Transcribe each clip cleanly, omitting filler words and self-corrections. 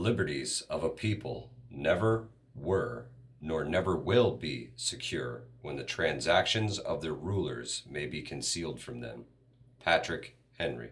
liberties of a people never were, nor never will be secure when the transactions of their rulers may be concealed from them. Patrick Henry.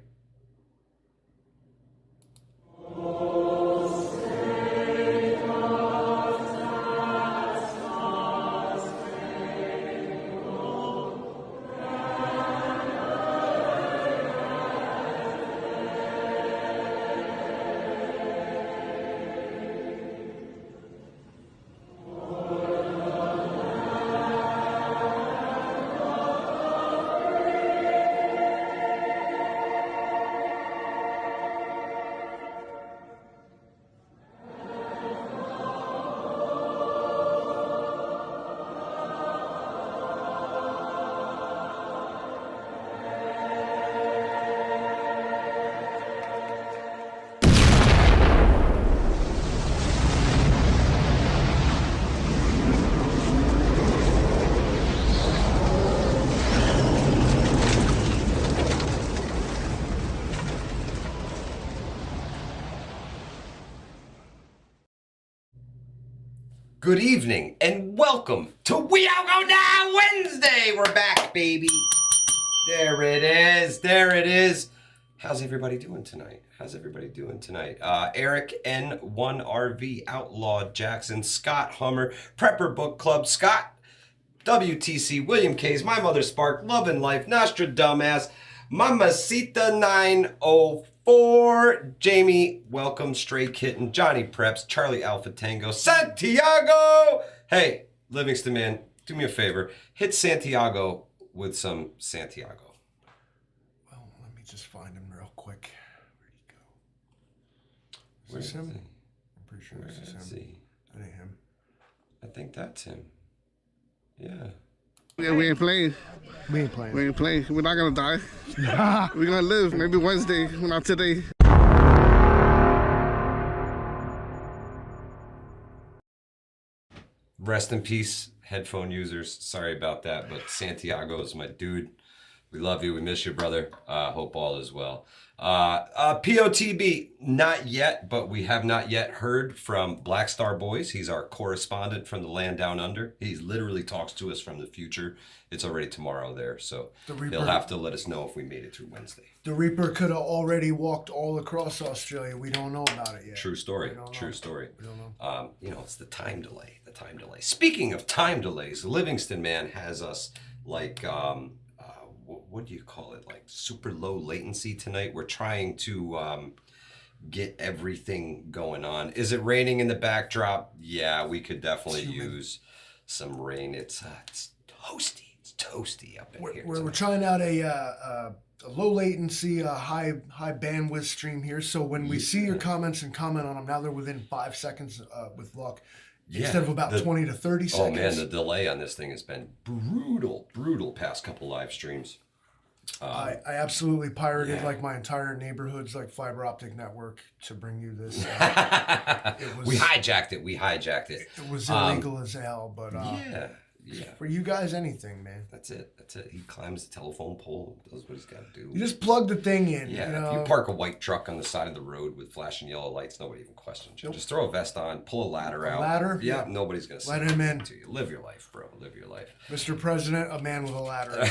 Good evening and welcome to We All Go Down Wednesday. We're back, baby. There it is. There it is. How's everybody doing tonight? Eric N1RV, Outlaw Jackson, Scott Hummer, Prepper Book Club, Scott, WTC, William K's, My Mother Spark, Love and Life, Nostradumbass, Mamacita 904. Jamie, welcome, Stray Kitten, Johnny Preps, Charlie Alpha Tango, Santiago. Hey, Livingston man, do me a favor. Hit Santiago with some Santiago. Well, let me just find him real quick. Where'd he go? Is this him? I'm pretty sure this is him. That ain't him. I think that's him. Yeah. Yeah, we ain't playing. We ain't playing. We ain't playing. We're not gonna die. We're gonna live. Maybe Wednesday, not today. Rest in peace, headphone users. Sorry about that, but Santiago is my dude. We love you. We miss you, brother. Hope all is well. POTB, not yet, but we have not yet heard from Black Star Boys. He's our correspondent from the land down under. He literally talks to us from the future. It's already tomorrow there, so he'll have to let us know if we made it through Wednesday. The Reaper could have already walked all across Australia. We don't know about it yet. True story. True story. We don't know. It's the time delay. Speaking of time delays, Livingston man has us like what do you call it? Like super low latency tonight. We're trying to get everything going on. Is it raining in the backdrop? Yeah, we could definitely use some rain. It's toasty. It's toasty up in here. We're trying out a low latency, high bandwidth stream here. So when we see your comments and comment on them, now they're within 5 seconds with luck. Yeah, instead of about 20 to 30 seconds. Oh man, the delay on this thing has been brutal past couple live streams. I absolutely pirated like my entire neighborhood's like fiber optic network to bring you this. We hijacked it. It was illegal as hell, but for you guys, anything, man. That's it. He climbs the telephone pole, does what he's got to do. You just plug the thing in. Yeah, if you park a white truck on the side of the road with flashing yellow lights, nobody even questions you. Nope. Just throw a vest on, pull a ladder out. Ladder? Yeah, nobody's going to say let him in. To you. Live your life, bro. Live your life. Mr. President, a man with a ladder.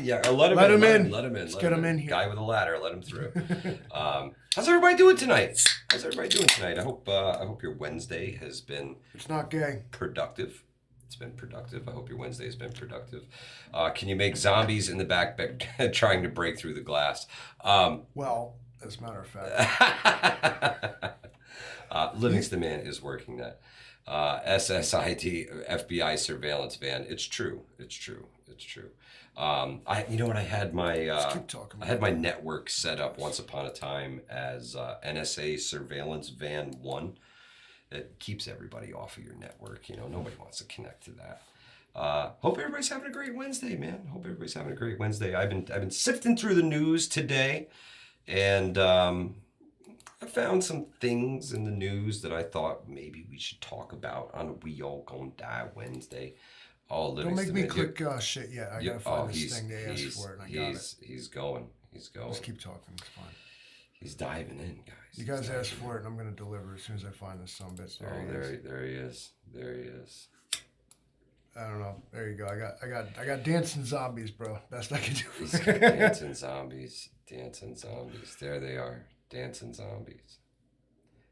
Yeah, or let him in. Let's get him in here. Guy with a ladder, let him through. How's everybody doing tonight? I hope your Wednesday has been... It's not gay. Productive. It's been productive. I hope your Wednesday has been productive. Can you make zombies in the back trying to break through the glass? Well, as a matter of fact. Livingston man is working that. SSID FBI surveillance van. It's true. I had my network set up once upon a time as NSA surveillance van 1. It keeps everybody off of your network. Nobody wants to connect to that. Hope everybody's having a great Wednesday, man. I've been sifting through the news today, and I found some things in the news that I thought maybe we should talk about on We All Gonna Die Wednesday. Don't make me click shit yet. I gotta find this thing they asked for it, and I got it. He's going. Just keep talking. It's fine. He's diving in, guys. You guys asked for it, and I'm gonna deliver as soon as I find this sumbitch. There he is. There he is. I don't know. There you go. I got dancing zombies, bro. Best I can do. He's got dancing zombies. Dancing zombies. There they are. Dancing zombies.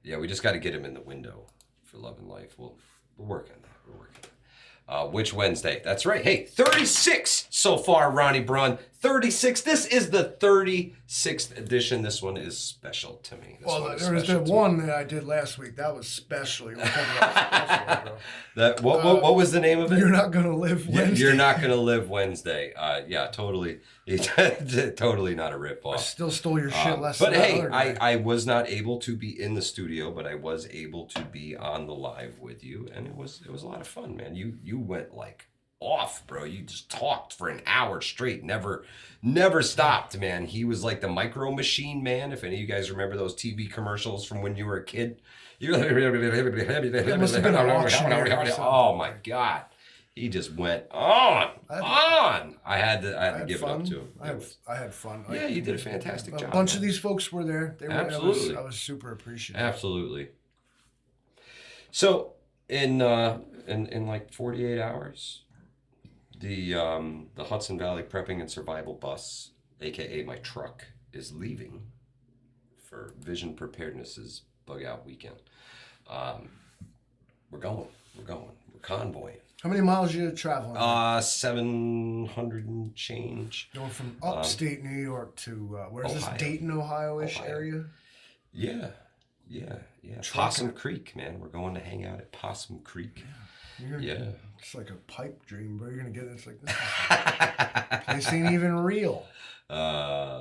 Yeah, we just got to get him in the window for Love and Life. We're working on that. We're working on that. Which Wednesday? That's right. Hey, 36 so far, Ronnie Braun. 36. This is the 36th edition. This one is special to me. There was the one that I did last week. That was special. You were talking about special, bro. What was the name of it? You're Not Gonna Live Wednesday. You're Not Gonna Live Wednesday. Yeah, totally. Totally not a ripoff. I still stole your shit last But night. hey, I was not able to be in the studio, but I was able to be on the live with you, and it was a lot of fun, man. You went like off, bro. You just talked for an hour straight, never stopped, man. He was like the Micro Machine Man. If any of you guys remember those TV commercials from when you were a kid, oh my God. He just went on. I had to give fun. it up to him. I had fun. Yeah, you did a fantastic job. A bunch of these folks were there. Absolutely. I was super appreciative. Absolutely. So in like 48 hours, the Hudson Valley Prepping and Survival Bus, aka my truck, is leaving for Vision Preparedness's Bug Out Weekend. We're going. We're convoying. How many miles you traveling? 700 and change. Going from upstate New York to where's this, Dayton, Ohio-ish area? Yeah. Possum Creek, man. We're going to hang out at Possum Creek. Yeah. It's like a pipe dream, bro. You're gonna get it. It's like this place ain't even real.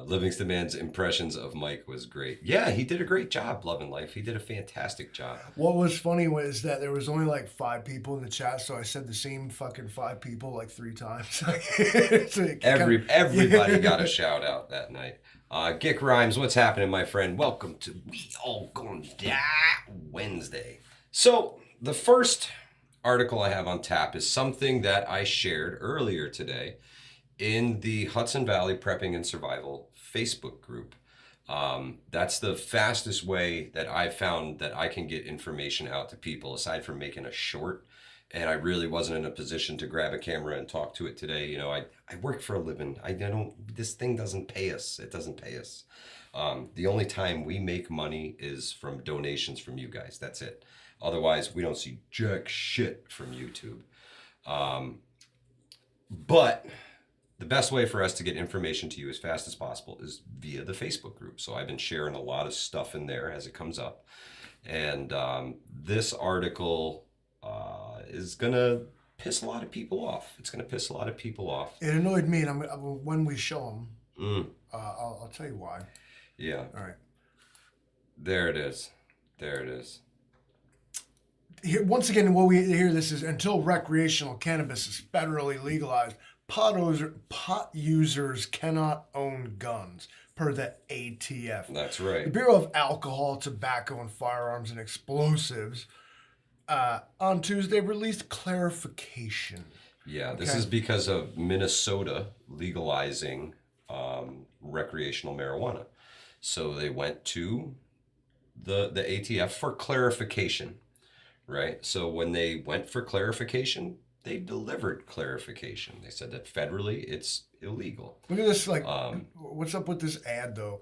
Livingston Man's impressions of Mike was great. Yeah, he did a great job, Love and Life. He did a fantastic job. What was funny was that there was only like 5 people in the chat, so I said the same fucking 5 people like 3 times. Everybody got a shout out that night. Gick Rhymes, what's happening, my friend? Welcome to We All Gonna Die Wednesday. So the first article I have on tap is something that I shared earlier today in the Hudson Valley Prepping and Survival Facebook group. That's the fastest way that I've found that I can get information out to people, aside from making a short. And I really wasn't in a position to grab a camera and talk to it today. You know, I work for a living. This thing doesn't pay us. It doesn't pay us. The only time we make money is from donations from you guys. That's it. Otherwise, we don't see jack shit from YouTube. But the best way for us to get information to you as fast as possible is via the Facebook group. So I've been sharing a lot of stuff in there as it comes up. And this article is going to piss a lot of people off. It's going to piss a lot of people off. It annoyed me, and when we show them, I'll tell you why. Yeah. All right. There it is. Here, once again, what we hear this is until recreational cannabis is federally legalized, pot users cannot own guns, per the ATF. That's right. The Bureau of Alcohol, Tobacco, and Firearms and Explosives on Tuesday released clarification. Yeah, this is because of Minnesota legalizing recreational marijuana. So they went to the ATF for clarification, right? So when they went for clarification, they delivered clarification. They said that federally it's illegal. Look at this, like, what's up with this ad, though?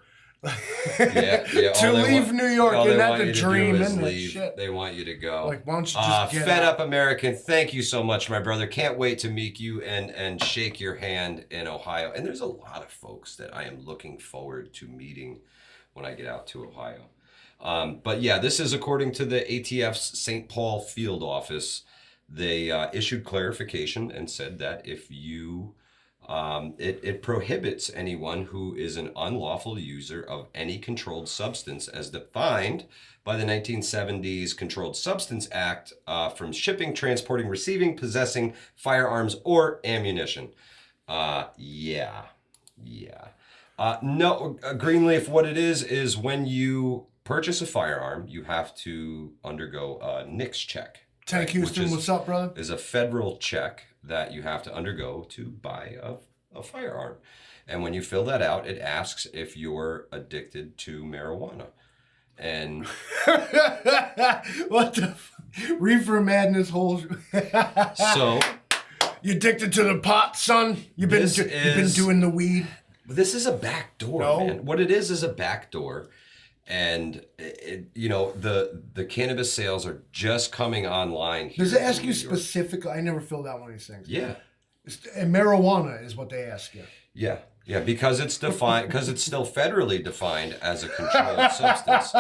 Yeah. To leave New York, isn't that the dream? Isn't that shit? They want you to go. Like, why don't you just get Fed out? Up American, thank you so much, my brother. Can't wait to meet you and shake your hand in Ohio. And there's a lot of folks that I am looking forward to meeting when I get out to Ohio. But yeah, this is according to the ATF's St. Paul field office. They issued clarification and said that if you, it prohibits anyone who is an unlawful user of any controlled substance as defined by the 1970s Controlled Substance Act from shipping, transporting, receiving, possessing firearms or ammunition. No, Greenleaf, what it is when you purchase a firearm, you have to undergo a NICS check. Tank Houston, what's up, brother? Is a federal check that you have to undergo to buy a a firearm. And when you fill that out, it asks if you're addicted to marijuana. And what the reefer madness whole so you addicted to the pot, son? You've been doing the weed. This is a back door, no. man. What it is a back door. And the cannabis sales are just coming online here. Does it ask you specifically? I never filled out one of these things. Yeah. And marijuana is what they ask you. Yeah. Yeah, because it's defined, because it's still federally defined as a controlled substance.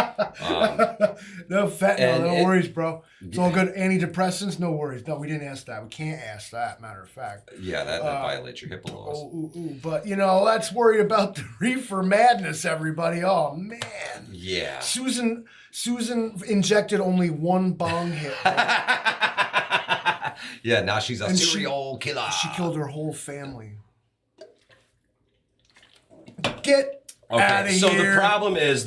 No fentanyl, no worries, bro. It's all good. Antidepressants, no worries. No, we didn't ask that. We can't ask that, matter of fact. Yeah, that violates your HIPAA laws. But, let's worry about the reefer madness, everybody. Oh, man. Yeah. Susan injected only one bong hit. Yeah, now she's a serial killer. She killed her whole family. Get out of here. So the problem is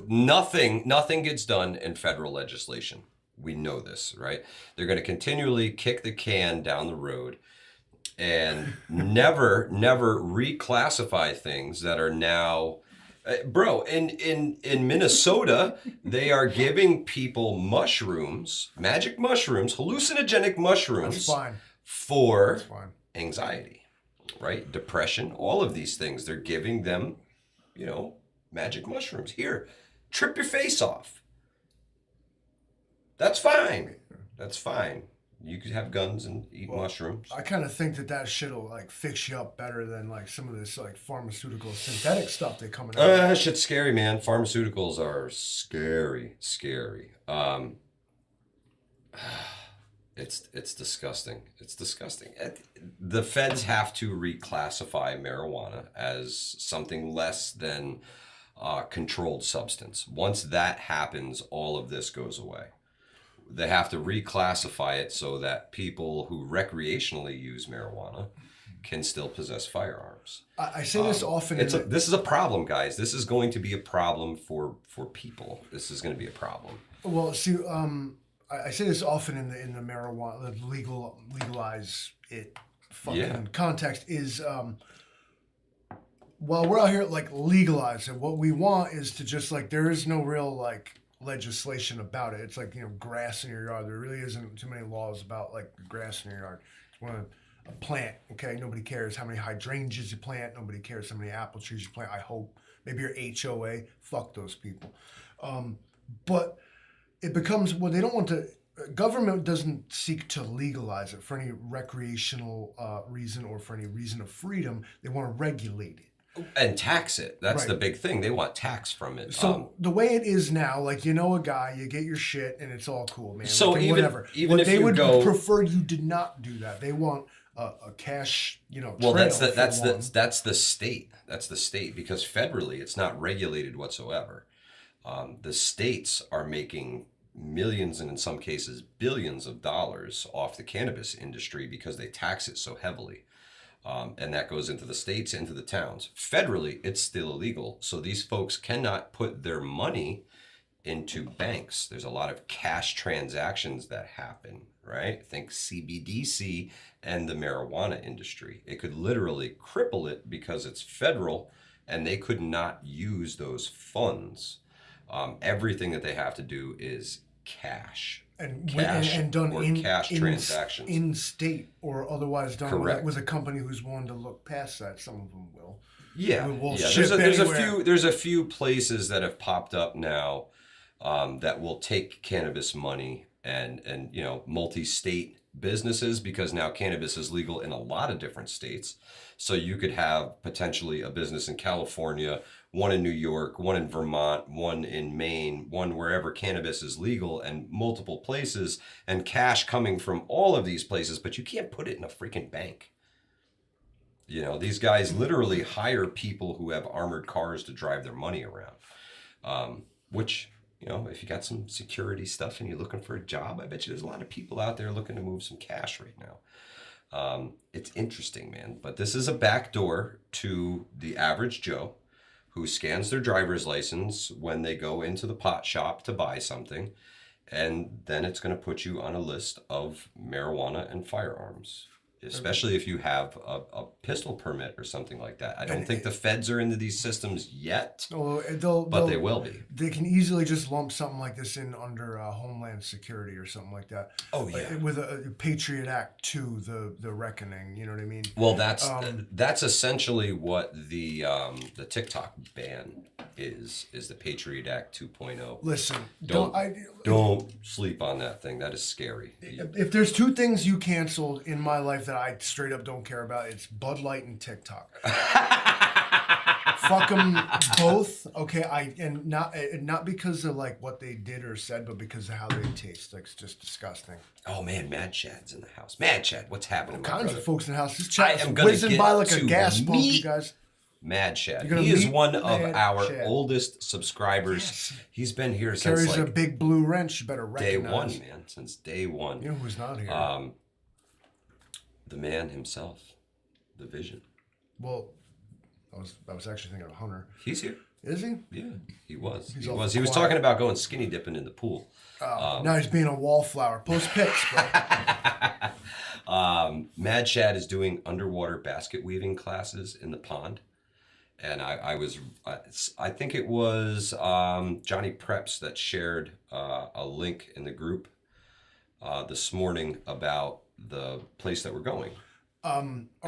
nothing gets done in federal legislation. We know this, right? They're going to continually kick the can down the road and never reclassify things that are now bro, in Minnesota, they are giving people mushrooms, magic mushrooms, hallucinogenic mushrooms for anxiety. Right? Depression, all of these things. They're giving them, magic mushrooms. Here, trip your face off. That's fine. That's fine. You could have guns and eat mushrooms. I kind of think that shit'll fix you up better than some of this pharmaceutical synthetic stuff they coming out. That shit's scary, man. Pharmaceuticals are scary. It's disgusting. It's disgusting. The feds have to reclassify marijuana as something less than controlled substance. Once that happens, all of this goes away. They have to reclassify it so that people who recreationally use marijuana can still possess firearms. I say this often. This is a problem, guys. This is going to be a problem for people. This is going to be a problem. Well, see, I say this often in the marijuana, the legalize it context is, while we're out here legalize it, what we want is to just there is no real legislation about it. It's grass in your yard. There really isn't too many laws about grass in your yard. It's one of a plant, okay? Nobody cares how many hydrangeas you plant. Nobody cares how many apple trees you plant. I hope. Maybe your HOA. Fuck those people. But it becomes, they don't want to, government doesn't seek to legalize it for any recreational reason or for any reason of freedom. They want to regulate it. And tax it. That's the big thing. They want tax from it. So the way it is now, a guy, you get your shit and it's all cool, man. So whatever. Even if they you would go, prefer you did not do that. They want a cash, well, trail that's the state. That's the state, because federally it's not regulated whatsoever. The states are making millions and in some cases billions of dollars off the cannabis industry because they tax it so heavily. And that goes into the states, into the towns. Federally, it's still illegal. So these folks cannot put their money into banks. There's a lot of cash transactions that happen, right? Think CBDC and the marijuana industry. It could literally cripple it because it's federal and they could not use those funds. Everything that they have to do is cash. And done in transactions in state or otherwise done with a company who's willing to look past that. Some of them will. Yeah, There's a few places that have popped up now that will take cannabis money and multi-state businesses, because now cannabis is legal in a lot of different states. So you could have potentially a business in California, one in New York, one in Vermont, one in Maine, one wherever cannabis is legal, and multiple places, and cash coming from all of these places, but you can't put it in a freaking bank. These guys literally hire people who have armored cars to drive their money around, which, if you got some security stuff and you're looking for a job, I bet you there's a lot of people out there looking to move some cash right now. It's interesting, man, but this is a backdoor to the average Joe who scans their driver's license when they go into the pot shop to buy something, and then it's going to put you on a list of marijuana and firearms. especially if you have a pistol permit or something like that. I don't think the feds are into these systems yet, but they will be. They can easily just lump something like this in under Homeland Security or something like that. Oh yeah, with a Patriot Act 2, the reckoning. You know what I mean? Well, that's essentially what the TikTok ban is the Patriot Act 2.0. Listen, don't sleep on that thing. That is scary. If there's two things you canceled in my life that I straight up don't care about, it's Bud Light and TikTok. Fuck them both. Okay, and not because of like what they did or said, but because of how they taste. Like, it's just disgusting. Oh man, Mad Chad's in the house. Mad Chad, what's happening? All kinds of folks in the house. This I chat am is gonna whizzing get by like to a gas pump, meet you guys. Mad Chad. He is one of our oldest subscribers. Yes. He's been here since Carries like a big blue wrench. You better recognize. day one, man. Since day one. You know who's not here? The man himself, the Vision. Well, I was actually thinking of Hunter. He's here. Is he? Yeah, he was. He's He was talking about going skinny dipping in the pool. Now he's being a wallflower. Post pics, bro. Mad Chad is doing underwater basket weaving classes in the pond. And I think it was Johnny Preps that shared a link in the group this morning about the place that we're going. Are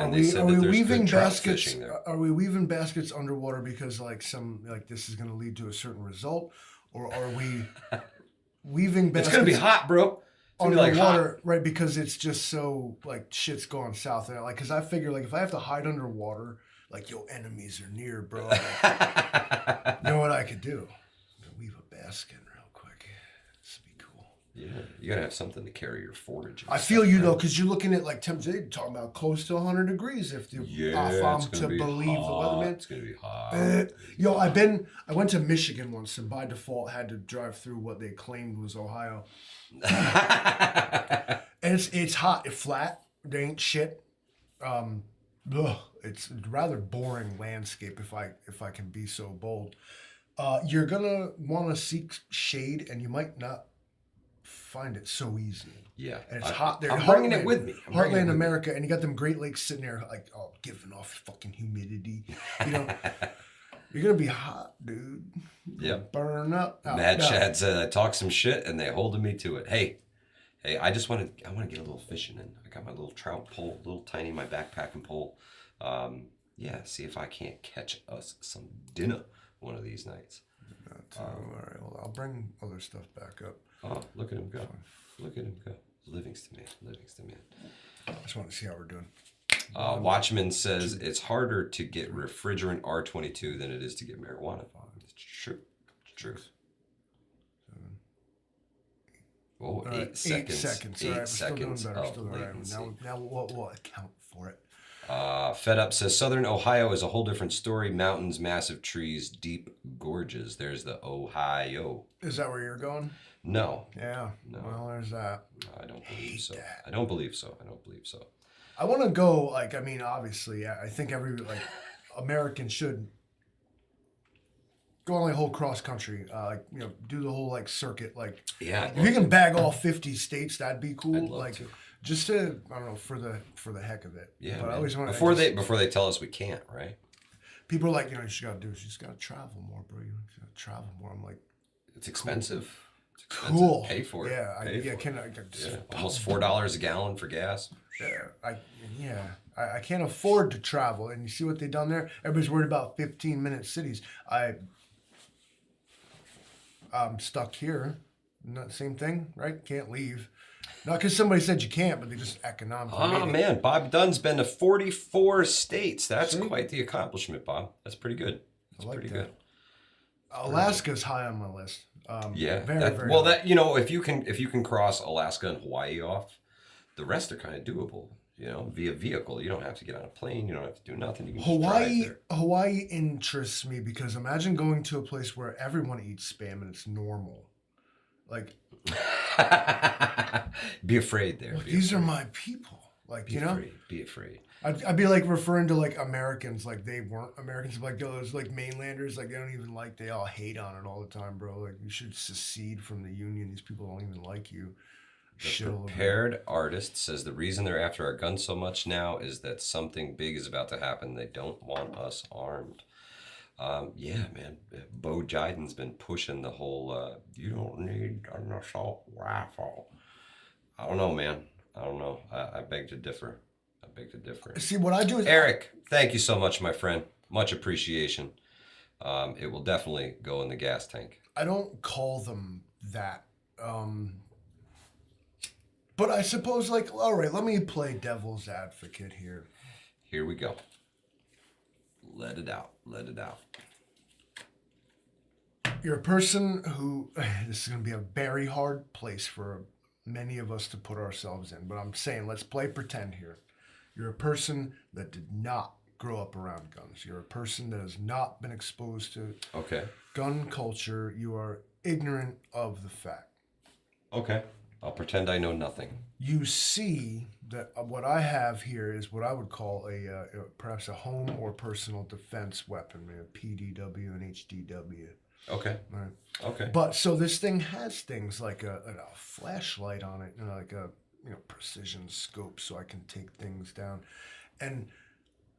we weaving baskets? Are we weaving baskets underwater because this is going to lead to a certain result, or are we weaving baskets? It's going to be hot, bro. Underwater, right? Because it's just so like shit's going south there. Like, because I figure like if I have to hide underwater, like your enemies are near, bro. Like, you know what I could do? Weave a basket real quick. This would be cool. Yeah, you gotta have something to carry your forage. I feel you though, because you're looking at like temps. They're talking about close to 100 degrees if I'm to believe the weatherman. It's gonna be hot. I went to Michigan once and by default had to drive through what they claimed was Ohio. And it's hot. It's flat. There ain't shit. It's a rather boring landscape if I can be so bold. You're gonna want to seek shade, and you might not find it so easy. Yeah, and it's hot there. I'm bringing it with me. Heartland America, and you got them Great Lakes sitting there like, giving off fucking humidity. You know, you're gonna be hot, dude. Yeah, burn up. Mad Chad said I talk some shit, and they holding me to it. Hey, I want to get a little fishing in. I got my little trout pole, little tiny, my backpacking pole. See if I can't catch us some dinner one of these nights. All right, well, I'll bring other stuff back up. Oh, look at him go. Look at him go. Livingston man. I just want to see how we're doing. Watchman says it's harder to get refrigerant R22 than it is to get marijuana. It's true. It's true. 8 seconds. 8 seconds of latency. Now we'll account for it. Fed Up says Southern Ohio is a whole different story. Mountains, massive trees, deep gorges. There's the Ohio. Is that where you're going? No. Yeah. No. Well, there's that. I don't believe so. I don't believe so. I want to go. Obviously, I think every American should go on a whole cross country. Do the whole circuit. Yeah. If you can bag all 50 states, that'd be cool. I'd love to. Just to, I don't know, for the heck of it. Yeah. But I always want before they tell us we can't, right? People are like, you just gotta travel more, bro. You gotta travel more. I'm like, it's expensive. Cool. Pay for it. Yeah. Almost $4 a gallon for gas. Yeah. I can't afford to travel. And you see what they've done there? Everybody's worried about 15-minute cities. I'm stuck here. Not same thing, right? Can't leave. Not because somebody said you can't, but they just economically. Oh, man. Bob Dunn's been to 44 states. That's quite the accomplishment, Bob. That's pretty good. Good. Alaska's high on my list. Very well, high. If you can cross Alaska and Hawaii off, the rest are kind of doable. Via vehicle. You don't have to get on a plane. You don't have to do nothing. You can just drive there. Hawaii interests me because imagine going to a place where everyone eats Spam and it's normal. Be afraid there. These are my people. Be afraid. I'd be referring to Americans they weren't Americans, those mainlanders, they don't even they all hate on it all the time, bro. You should secede from the union. These people don't even like you. The Prepared Artist says the reason they're after our guns so much now is that something big is about to happen. They don't want us armed. Yeah, man. Bo Jiden's been pushing the whole, you don't need an assault rifle. I don't know, man. I don't know. I beg to differ. See, what I do is... Eric, thank you so much, my friend. Much appreciation. It will definitely go in the gas tank. I don't call them that. But I suppose, like, all right, let me play devil's advocate here. Here we go. Let it out. You're a person who... This is going to be a very hard place for many of us to put ourselves in. But I'm saying, let's play pretend here. You're a person that did not grow up around guns. You're a person that has not been exposed to gun culture. You are ignorant of the fact. Okay. I'll pretend I know nothing. You see that what I have here is what I would call perhaps a home or personal defense weapon, a PDW and HDW. Okay. Right. Okay. But so this thing has things like a flashlight on it, and like a precision scope, so I can take things down, and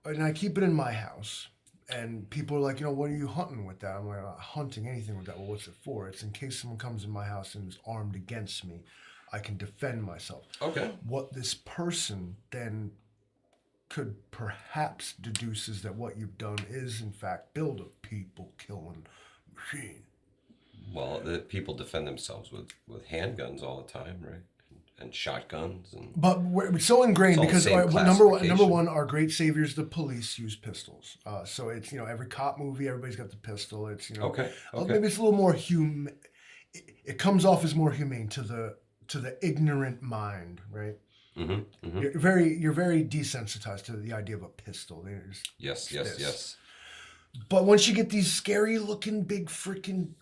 I keep it in my house. And people are like, what are you hunting with that? I'm like, I'm not hunting anything with that. Well, what's it for? It's in case someone comes in my house and is armed against me, I can defend myself. Okay. What this person then could perhaps deduce is that what you've done is, in fact, build a people-killing machine. Well, the people defend themselves with handguns all the time, right? And shotguns. But we're so ingrained because number one, our great saviors, the police, use pistols. So it's, every cop movie, everybody's got the pistol. It's, Okay. Maybe it's a little more it comes off as more humane to the ignorant mind, right? Mm-hmm, mm-hmm. You're very desensitized to the idea of a pistol. Yes. But once you get these scary looking big freaking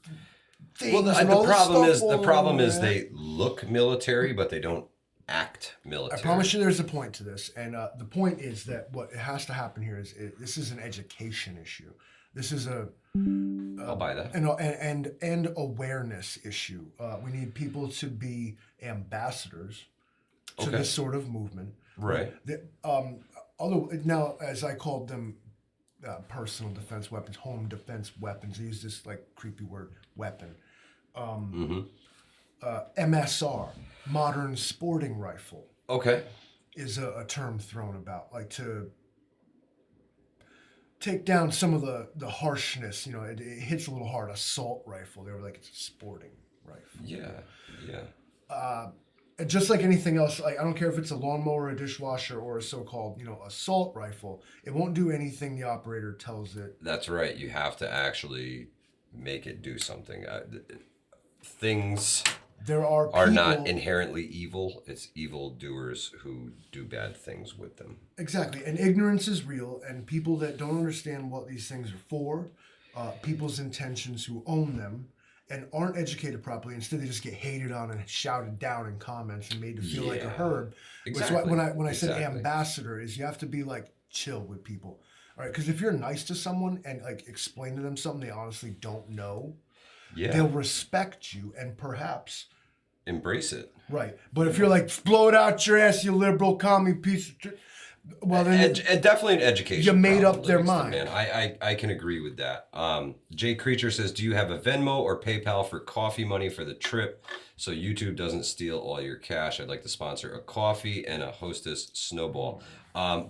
things, the problem is they look military, but they don't act military. I promise you, there's a point to this, and the point is that what has to happen here is this is an education issue. This is I'll buy that. And awareness issue. We need people to be ambassadors to this sort of movement. Right. Now, as I called them, personal defense weapons, home defense weapons. They use this like creepy word, weapon. MSR, modern sporting rifle. Okay. Is a term thrown about, like to take down some of the harshness. It hits a little hard. Assault rifle. They were like, it's a sporting rifle. Yeah. And just like anything else, like I don't care if it's a lawnmower, a dishwasher, or a so-called, assault rifle. It won't do anything the operator tells it. That's right. You have to actually make it do something. Things are not inherently evil. It's evildoers who do bad things with them. Exactly. And ignorance is real. And people that don't understand what these things are for, people's intentions who own them, and aren't educated properly. Instead, they just get hated on and shouted down in comments and made to feel like a herb. Exactly. Which when I said ambassador is you have to be like chill with people. All right, because if you're nice to someone and like explain to them something they honestly don't know, they'll respect you and perhaps embrace it. Right. But if you're like, blow it out your ass, you liberal commie piece of shit. Well, then definitely an education. You made up their mind. Man, I can agree with that. Jay Creature says, do you have a Venmo or PayPal for coffee money for the trip so YouTube doesn't steal all your cash? I'd like to sponsor a coffee and a Hostess snowball.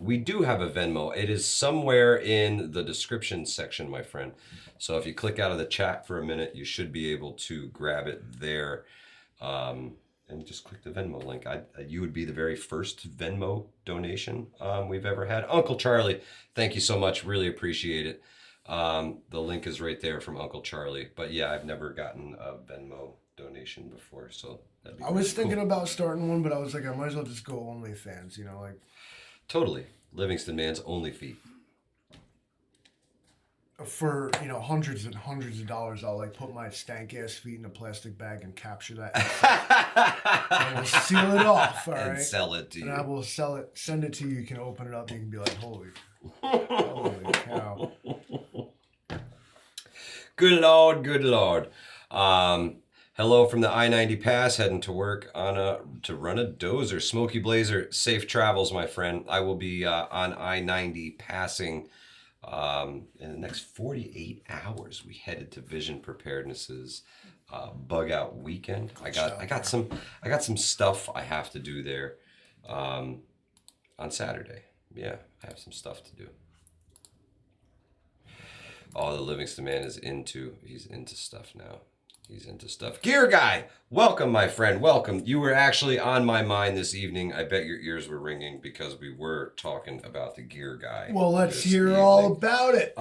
We do have a Venmo. It is somewhere in the description section, my friend. So if you click out of the chat for a minute, you should be able to grab it there. And just click the Venmo link. You would be the very first Venmo donation we've ever had. Uncle Charlie, thank you so much. Really appreciate it. The link is right there from Uncle Charlie. But yeah, I've never gotten a Venmo donation before, so that'd be I was thinking about starting one, but I was like, I might as well just go OnlyFans, like. Totally. Livingston Man's Only Feet. For hundreds and hundreds of dollars, I'll like put my stank ass feet in a plastic bag and capture that. I will seal it off, all right, and sell it to you. And I will sell it, send it to you. You can open it up. You can be like, holy cow. Good Lord, good Lord. Hello from the I-90 pass, heading to work to run a dozer. Smoky Blazer, safe travels, my friend. I will be on I-90 passing in the next 48 hours. We headed to Vision Preparedness's bug out weekend. I got some stuff I have to do there on Saturday. Yeah, I have some stuff to do. Oh, the Livingston man is he's into stuff now. He's into stuff. Gear Guy, welcome, my friend. Welcome. You were actually on my mind this evening. I bet your ears were ringing because we were talking about the Gear Guy. Well, let's hear all about it.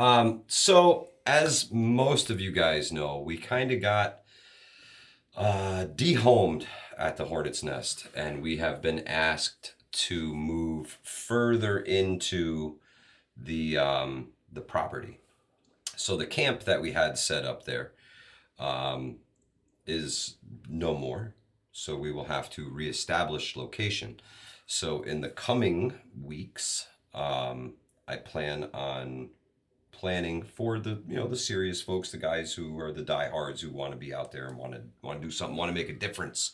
So, as most of you guys know, we kind of got dehomed at the Hornet's Nest, and we have been asked to move further into the property. So the camp that we had set up there is no more. So we will have to reestablish location. So in the coming weeks, I plan on planning for the serious folks, the guys who are the diehards who want to be out there and want to do something, want to make a difference.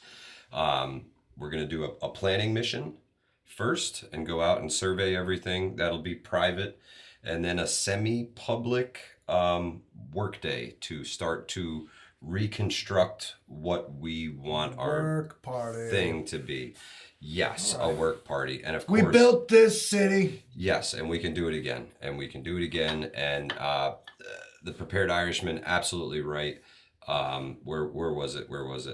We're going to do a planning mission first and go out and survey everything. That'll be private. And then a semi-public work day to start to reconstruct what we want our thing to be. Yes, right. A work party. And of course, we built this city. Yes, and we can do it again. And the Prepared Irishman, absolutely right. Where was it?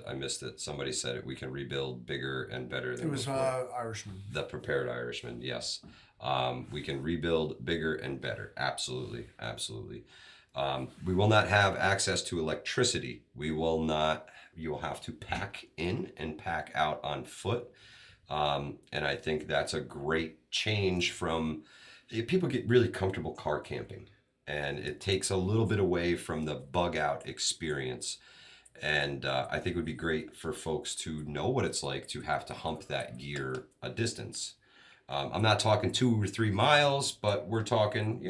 I missed it. Somebody said it. We can rebuild bigger and better than before. Irishman. The Prepared Irishman, yes. We can rebuild bigger and better. Absolutely. We will not have access to electricity. You will have to pack in and pack out on foot. And I think that's a great change from, people get really comfortable car camping, and it takes a little bit away from the bug out experience. And I think it would be great for folks to know what it's like to have to hump that gear a distance. I'm not talking 2 or 3 miles, but we're talking,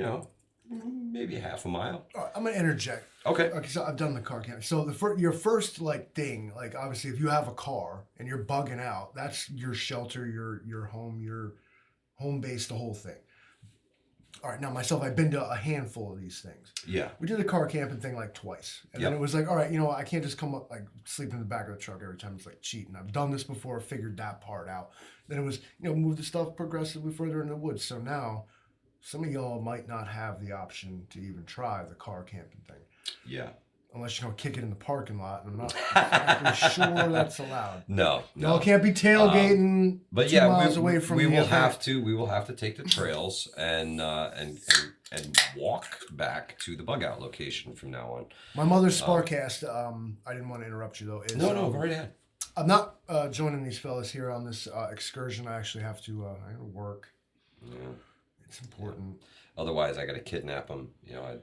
maybe half a mile. All right, I'm gonna interject. Okay. So I've done the car camping. So your first thing, obviously if you have a car and you're bugging out, that's your shelter, your home, your home base, the whole thing. All right, now myself, I've been to a handful of these things. Yeah. We did the car camping thing twice. And then it was all right, I can't just come up, sleep in the back of the truck every time. It's cheating. I've done this before, figured that part out. Then it was, move the stuff progressively further in the woods. So now some of y'all might not have the option to even try the car camping thing. Yeah. Unless you're going to kick it in the parking lot, and I'm not exactly sure that's allowed. No. Y'all can't be tailgating but 2 miles away from we will have to take the trails and walk back to the bug out location from now on. My mother's Sparkcast, I didn't want to interrupt you though. No, go right ahead. I'm not joining these fellas here on this excursion. I actually have to I gotta work. Yeah. It's important. Otherwise, I got to kidnap them. I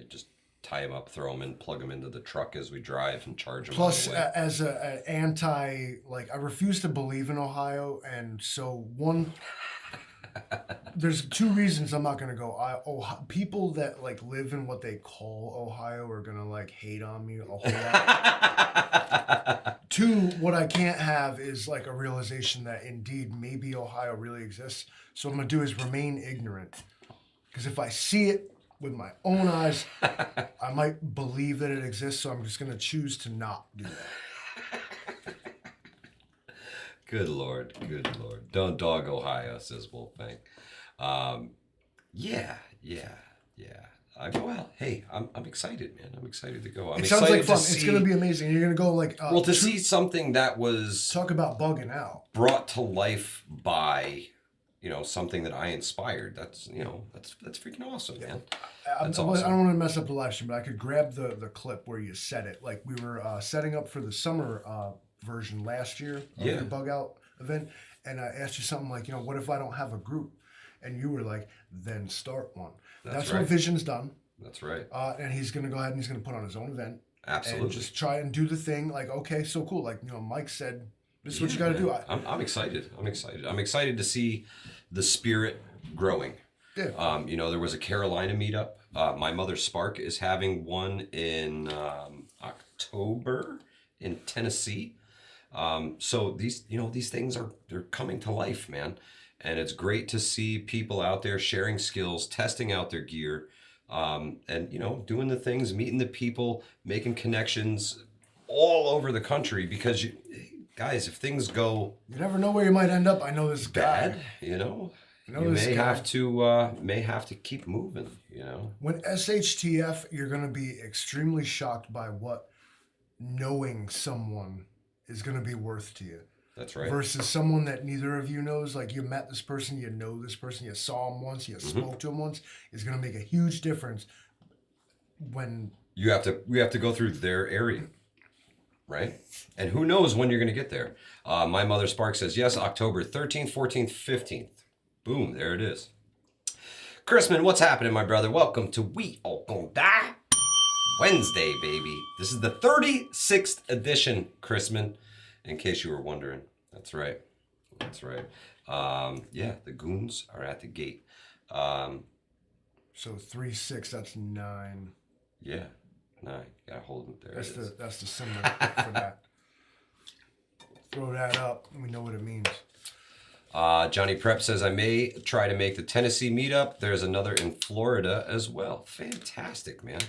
just tie them up, throw them in, plug them into the truck as we drive, and charge them. Plus, as an anti, I refuse to believe in Ohio, and so there's 2 reasons I'm not gonna go. People that live in what they call Ohio are gonna hate on me a whole lot. 2, what I can't have is a realization that indeed maybe Ohio really exists. So what I'm gonna do is remain ignorant, because if I see it with my own eyes, I might believe that it exists. So I'm just gonna choose to not do that. Good Lord. Don't dog Ohio, says Wolfgang. Yeah. Hey, I'm excited, man. I'm excited to go. It sounds like fun. It's going to be amazing. You're going to go to see something that was... Talk about bugging out. Brought to life by, something that I inspired. That's freaking awesome, man. That's awesome. I don't want to mess up the live stream, but I could grab the clip where you said it. We were setting up for the summer version last year of the bug out event, and I asked you something what if I don't have a group? And you were like, then start one. That's right. What Vision's done. That's right. And he's going to go ahead and he's going to put on his own event. Absolutely. And just try and do the thing. Okay, so cool. Mike said, this is what you got to do. I'm excited. I'm excited to see the spirit growing. Yeah. There was a Carolina meetup. My Mother Spark is having one in October in Tennessee. So these things they're coming to life, man. And it's great to see people out there sharing skills, testing out their gear, and doing the things, meeting the people, making connections all over the country. Because guys, if things go, you never know where you might end up. I know this bad, guy. you may have to keep moving. When SHTF, you're gonna be extremely shocked by what knowing someone is gonna be worth to you. That's right. Versus someone that neither of you knows, like you met this person, you know this person, you saw him once, you spoke to him once, is going to make a huge difference when you have to go through their area, right? And who knows when you're going to get there. My Mother Spark says, yes, October 13th, 14th, 15th. Boom, there it is. Chrisman, what's happening, my brother? Welcome to We All Gonna Die Wednesday, baby. This is the 36th edition, Chrisman. In case you were wondering, that's right. The Goons are at the gate. So 3-6, that's 9. Yeah, 9. Gotta hold them there. That's the symbol for that. Throw that up. We know what it means. Johnny Prep says I may try to make the Tennessee meetup. There's another in Florida as well. Fantastic, man.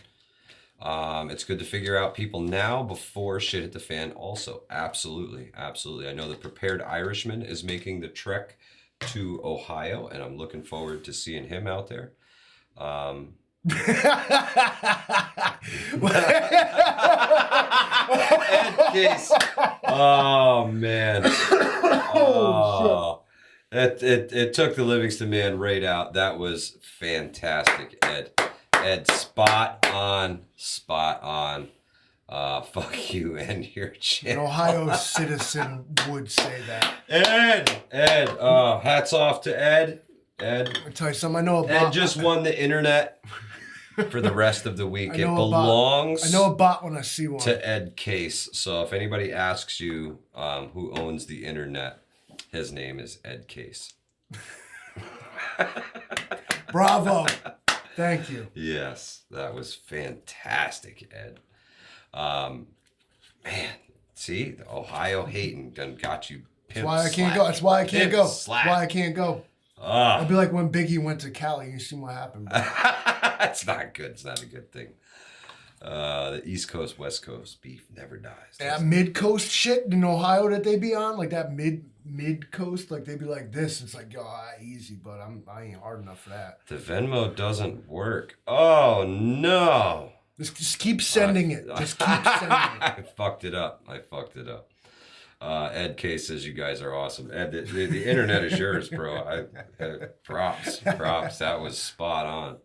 It's good to figure out people now before shit hit the fan also. Absolutely. I know the Prepared Irishman is making the trek to Ohio, and I'm looking forward to seeing him out there. Case. Oh, man. Oh, it took the Livingston man right out. That was fantastic, Ed. Ed, spot on. Fuck you and your channel. An Ohio citizen would say that. Ed, hats off to Ed. I'll tell you something. I know Ed just won the internet for the rest of the week. It belongs. I know a bot when I see one. To Ed Case. So if anybody asks you who owns the internet, his name is Ed Case. Bravo. Thank you. Yes, that was fantastic, Ed. Man, see, the Ohio hating done got you. That's why I can't go. That's why I can't go. That's why I can't go. It'd be like when Biggie went to Cali. You see what happened. It's not good. It's not a good thing. The East Coast, West Coast beef never dies. That mid-coast shit in Ohio that they be on, like that mid-coast, like they be like this. It's like, yo, easy, but I ain't hard enough for that. The Venmo doesn't work. Oh, no. Just keep sending it. Just keep sending it. I fucked it up. Ed K says you guys are awesome. Ed, the internet is yours, bro. Props. That was spot on.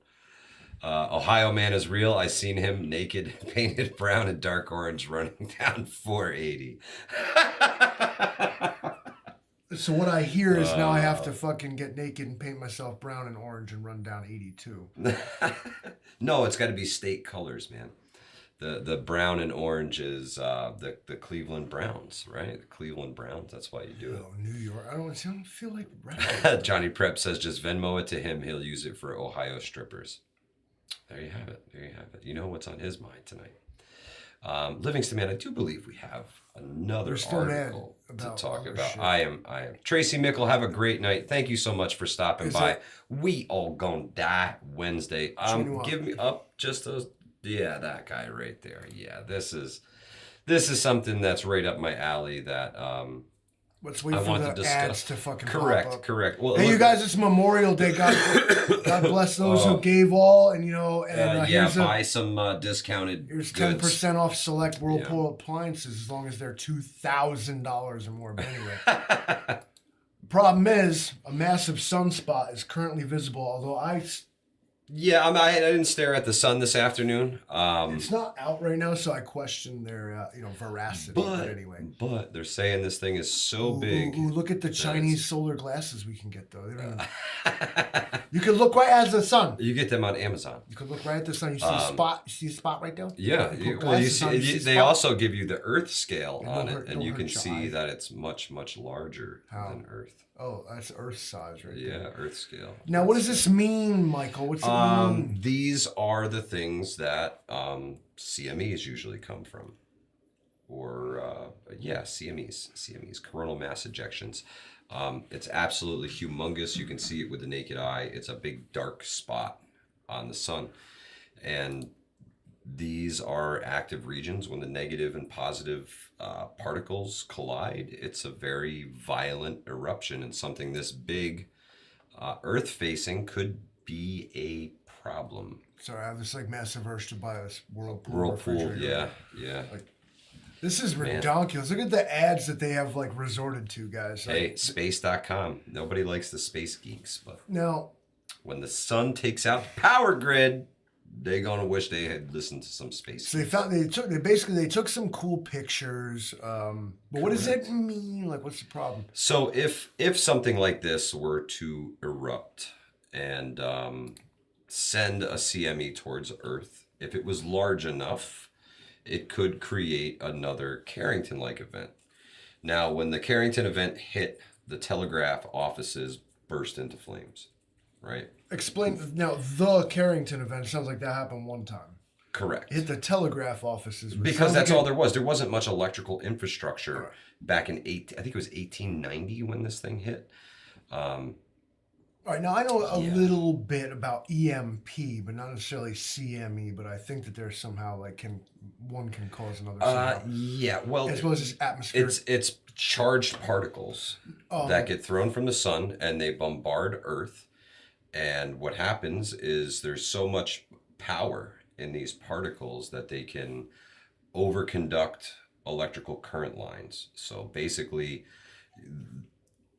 Ohio man is real. I seen him naked, painted brown and dark orange, running down 480. So what I hear is now I have to fucking get naked and paint myself brown and orange and run down 82. No, it's got to be state colors, man. The brown and orange is the Cleveland Browns, right? The Cleveland Browns. That's why you do it. Oh, New York. I don't feel like Johnny Prep says just Venmo it to him. He'll use it for Ohio strippers. There you have it. You know what's on his mind tonight. Livingston man, I do believe we have another article to talk about. Shit. I am. Tracy Mickle, have a great night. Thank you so much for stopping by. We All Gonna Die Wednesday. Give me up just those. Yeah, that guy right there. Yeah, this is something that's right up my alley that let's wait for the ads to fucking correct pop up. Correct. Well, hey, you guys, it's Memorial Day. God bless those who gave all, and buy some discounted. Here's 10% off select Whirlpool appliances as long as they're $2,000 or more. But anyway, problem is a massive sunspot is currently visible. Although I didn't stare at the sun this afternoon. It's not out right now, so I question their veracity. But anyway, but they're saying this thing is so big. Look at the Chinese solar glasses we can get though. They don't you can look right at the sun. You get them on Amazon. You can look right at the sun. You see a spot. You see a spot right there. Yeah. You see. They also give you the Earth scale on it, and you can see that it's much larger than Earth. Oh, that's Earth size right there. Yeah, Earth scale. Now, what does this mean, Michael? What's it mean? These are the things that CMEs usually come from. or CMEs, coronal mass ejections. It's absolutely humongous. You can see it with the naked eye. It's a big dark spot on the sun. And these are active regions. When the negative and positive particles collide, it's a very violent eruption, and something this big, Earth-facing, could be a problem. Sorry, I have this like massive urge to buy this Whirlpool Yeah, yeah. Like, this is ridiculous. Look at the ads that they have like resorted to, guys. Hey, space.com. Nobody likes the space geeks, but now when the sun takes out the power grid, they're gonna wish they had listened to some space. So they took some cool pictures. But what does that mean? Like, what's the problem? So if something like this were to erupt and send a CME towards Earth, if it was large enough, it could create another Carrington-like event. Now, when the Carrington event hit, the telegraph offices burst into flames, right? Explain now. The Carrington event sounds like that happened one time. Correct. Hit the telegraph offices because that's all there was. There wasn't much electrical infrastructure back in I think it was 1890 when this thing hit. All right, now I know a little bit about EMP, but not necessarily CME. But I think that there's somehow like one can cause another. Yeah, well, as well as just atmospheric. It's charged particles that get thrown from the sun and they bombard Earth. And what happens is there's so much power in these particles that they can overconduct electrical current lines. So basically,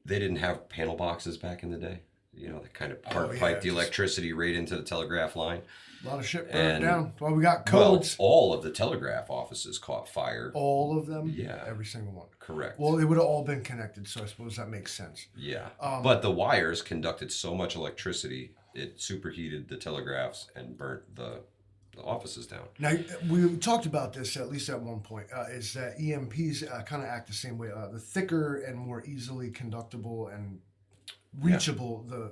they didn't have panel boxes back in the day. You know, they kind of pipe the electricity right into the telegraph line. A lot of shit burned down. Well, we got codes. Well, all of the telegraph offices caught fire. All of them? Yeah. Every single one. Correct. Well, it would have all been connected, so I suppose that makes sense. Yeah. But the wires conducted so much electricity, it superheated the telegraphs and burnt the offices down. Now, we talked about this, at least at one point, is that EMPs kind of act the same way. The thicker and more easily conductible and reachable the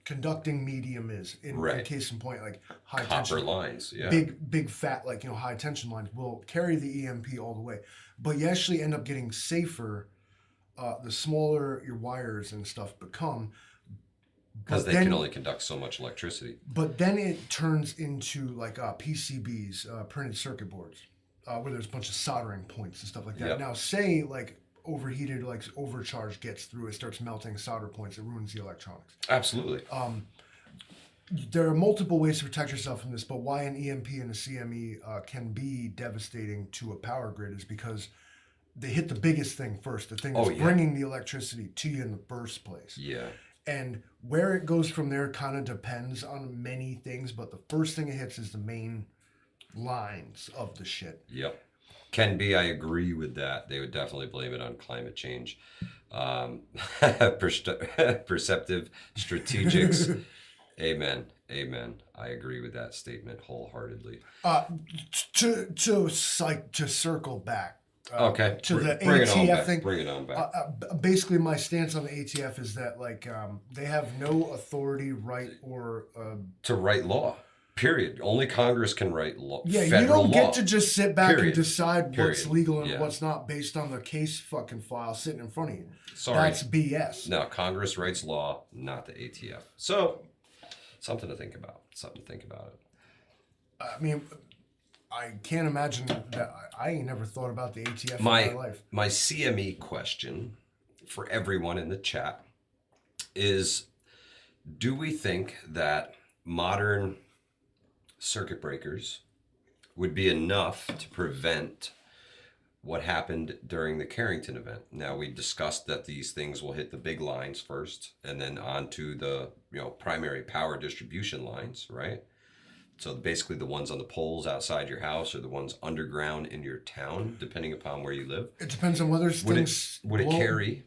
conducting medium is. In case in point, like high tension copper lines, big fat, like, high tension lines will carry the EMP all the way. But you actually end up getting safer the smaller your wires and stuff become. Because they can only conduct so much electricity. But then it turns into like PCBs, printed circuit boards, where there's a bunch of soldering points and stuff like that. Yep. Now, say like overheated, like overcharge gets through, it starts melting solder points, it ruins the electronics. Absolutely. There are multiple ways to protect yourself from this, but why an EMP and a CME can be devastating to a power grid is because they hit the biggest thing first, the thing that's bringing the electricity to you in the first place. Yeah. And where it goes from there kind of depends on many things, but the first thing it hits is the main lines of the shit. Yep. Can be, I agree with that. They would definitely blame it on climate change. Perceptive strategics. Amen. I agree with that statement wholeheartedly. To circle back. To the ATF thing. Bring it on back. Basically, my stance on the ATF is that they have no authority, right, or to write law. Period. Only Congress can write law. Yeah, you don't get to just sit back and decide what's legal and what's not based on the case fucking file sitting in front of you. Sorry. That's BS. No, Congress writes law, not the ATF. So, something to think about. I mean, I can't imagine that. I ain't never thought about the ATF in my life. My CME question for everyone in the chat is, do we think that modern circuit breakers would be enough to prevent what happened during the Carrington event? Now, we discussed that these things will hit the big lines first and then onto the primary power distribution lines, right? So basically the ones on the poles outside your house or the ones underground in your town, depending upon where you live. It depends on whether would it carry?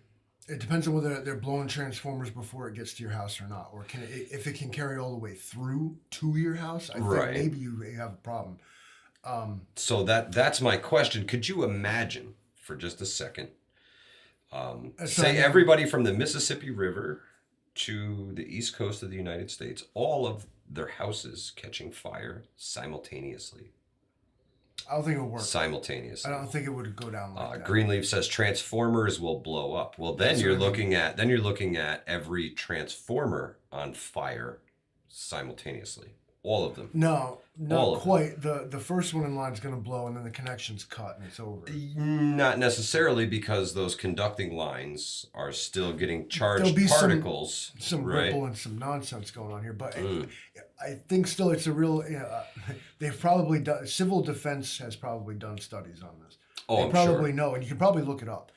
It depends on whether they're blowing transformers before it gets to your house or not, or if it can carry all the way through to your house. I think maybe you have a problem. So that's my question. Could you imagine for just a second, say everybody from the Mississippi River to the east coast of the United States, all of their houses catching fire simultaneously? I don't think it would work. Simultaneously. I don't think it would go down like that. Greenleaf says Transformers will blow up. Well, then you're looking at every Transformer on fire simultaneously. All of them. No, not quite. The first one in line is going to blow, and then the connection's cut, and it's over. Not necessarily, because those conducting lines are still getting charged particles. Some ripple and some nonsense going on here, but I think still it's a real. They've probably done. Civil Defense has probably done studies on this. Oh, they probably know, and you can probably look it up.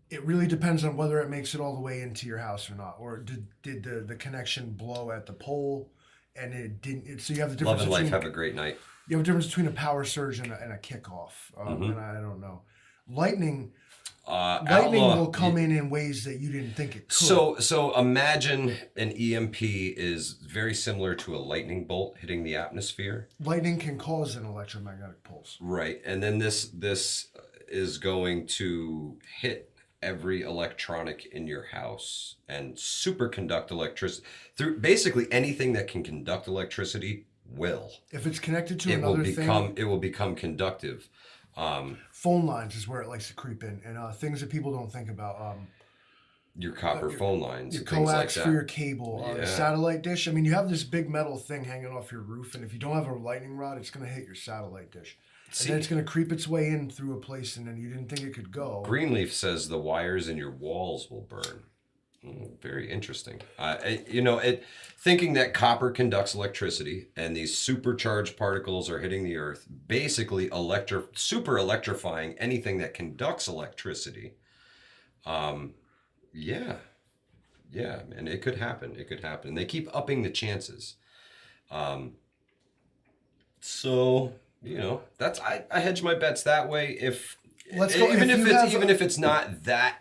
It really depends on whether it makes it all the way into your house or not, or did the connection blow at the pole. And it didn't. So you have the difference. Love and life. Have a great night. You have a difference between a power surge and a kickoff. And I don't know. Lightning will come in ways that you didn't think it could. So imagine an EMP is very similar to a lightning bolt hitting the atmosphere. Lightning can cause an electromagnetic pulse. Right, and then this is going to hit every electronic in your house and superconduct electricity through basically anything that can conduct electricity will. If it's connected to another thing, it will become conductive. Phone lines is where it likes to creep in, and things that people don't think about. Your copper phone lines, your things coax like that. for your cable, the satellite dish. I mean, you have this big metal thing hanging off your roof, and if you don't have a lightning rod, it's going to hit your satellite dish. And then it's going to creep its way in through a place, and then you didn't think it could go. Greenleaf says the wires in your walls will burn. Very interesting. Thinking that copper conducts electricity and these supercharged particles are hitting the earth, basically super electrifying anything that conducts electricity. Yeah, and it could happen. It could happen. And they keep upping the chances. That's I hedge my bets that way. Even if it's not that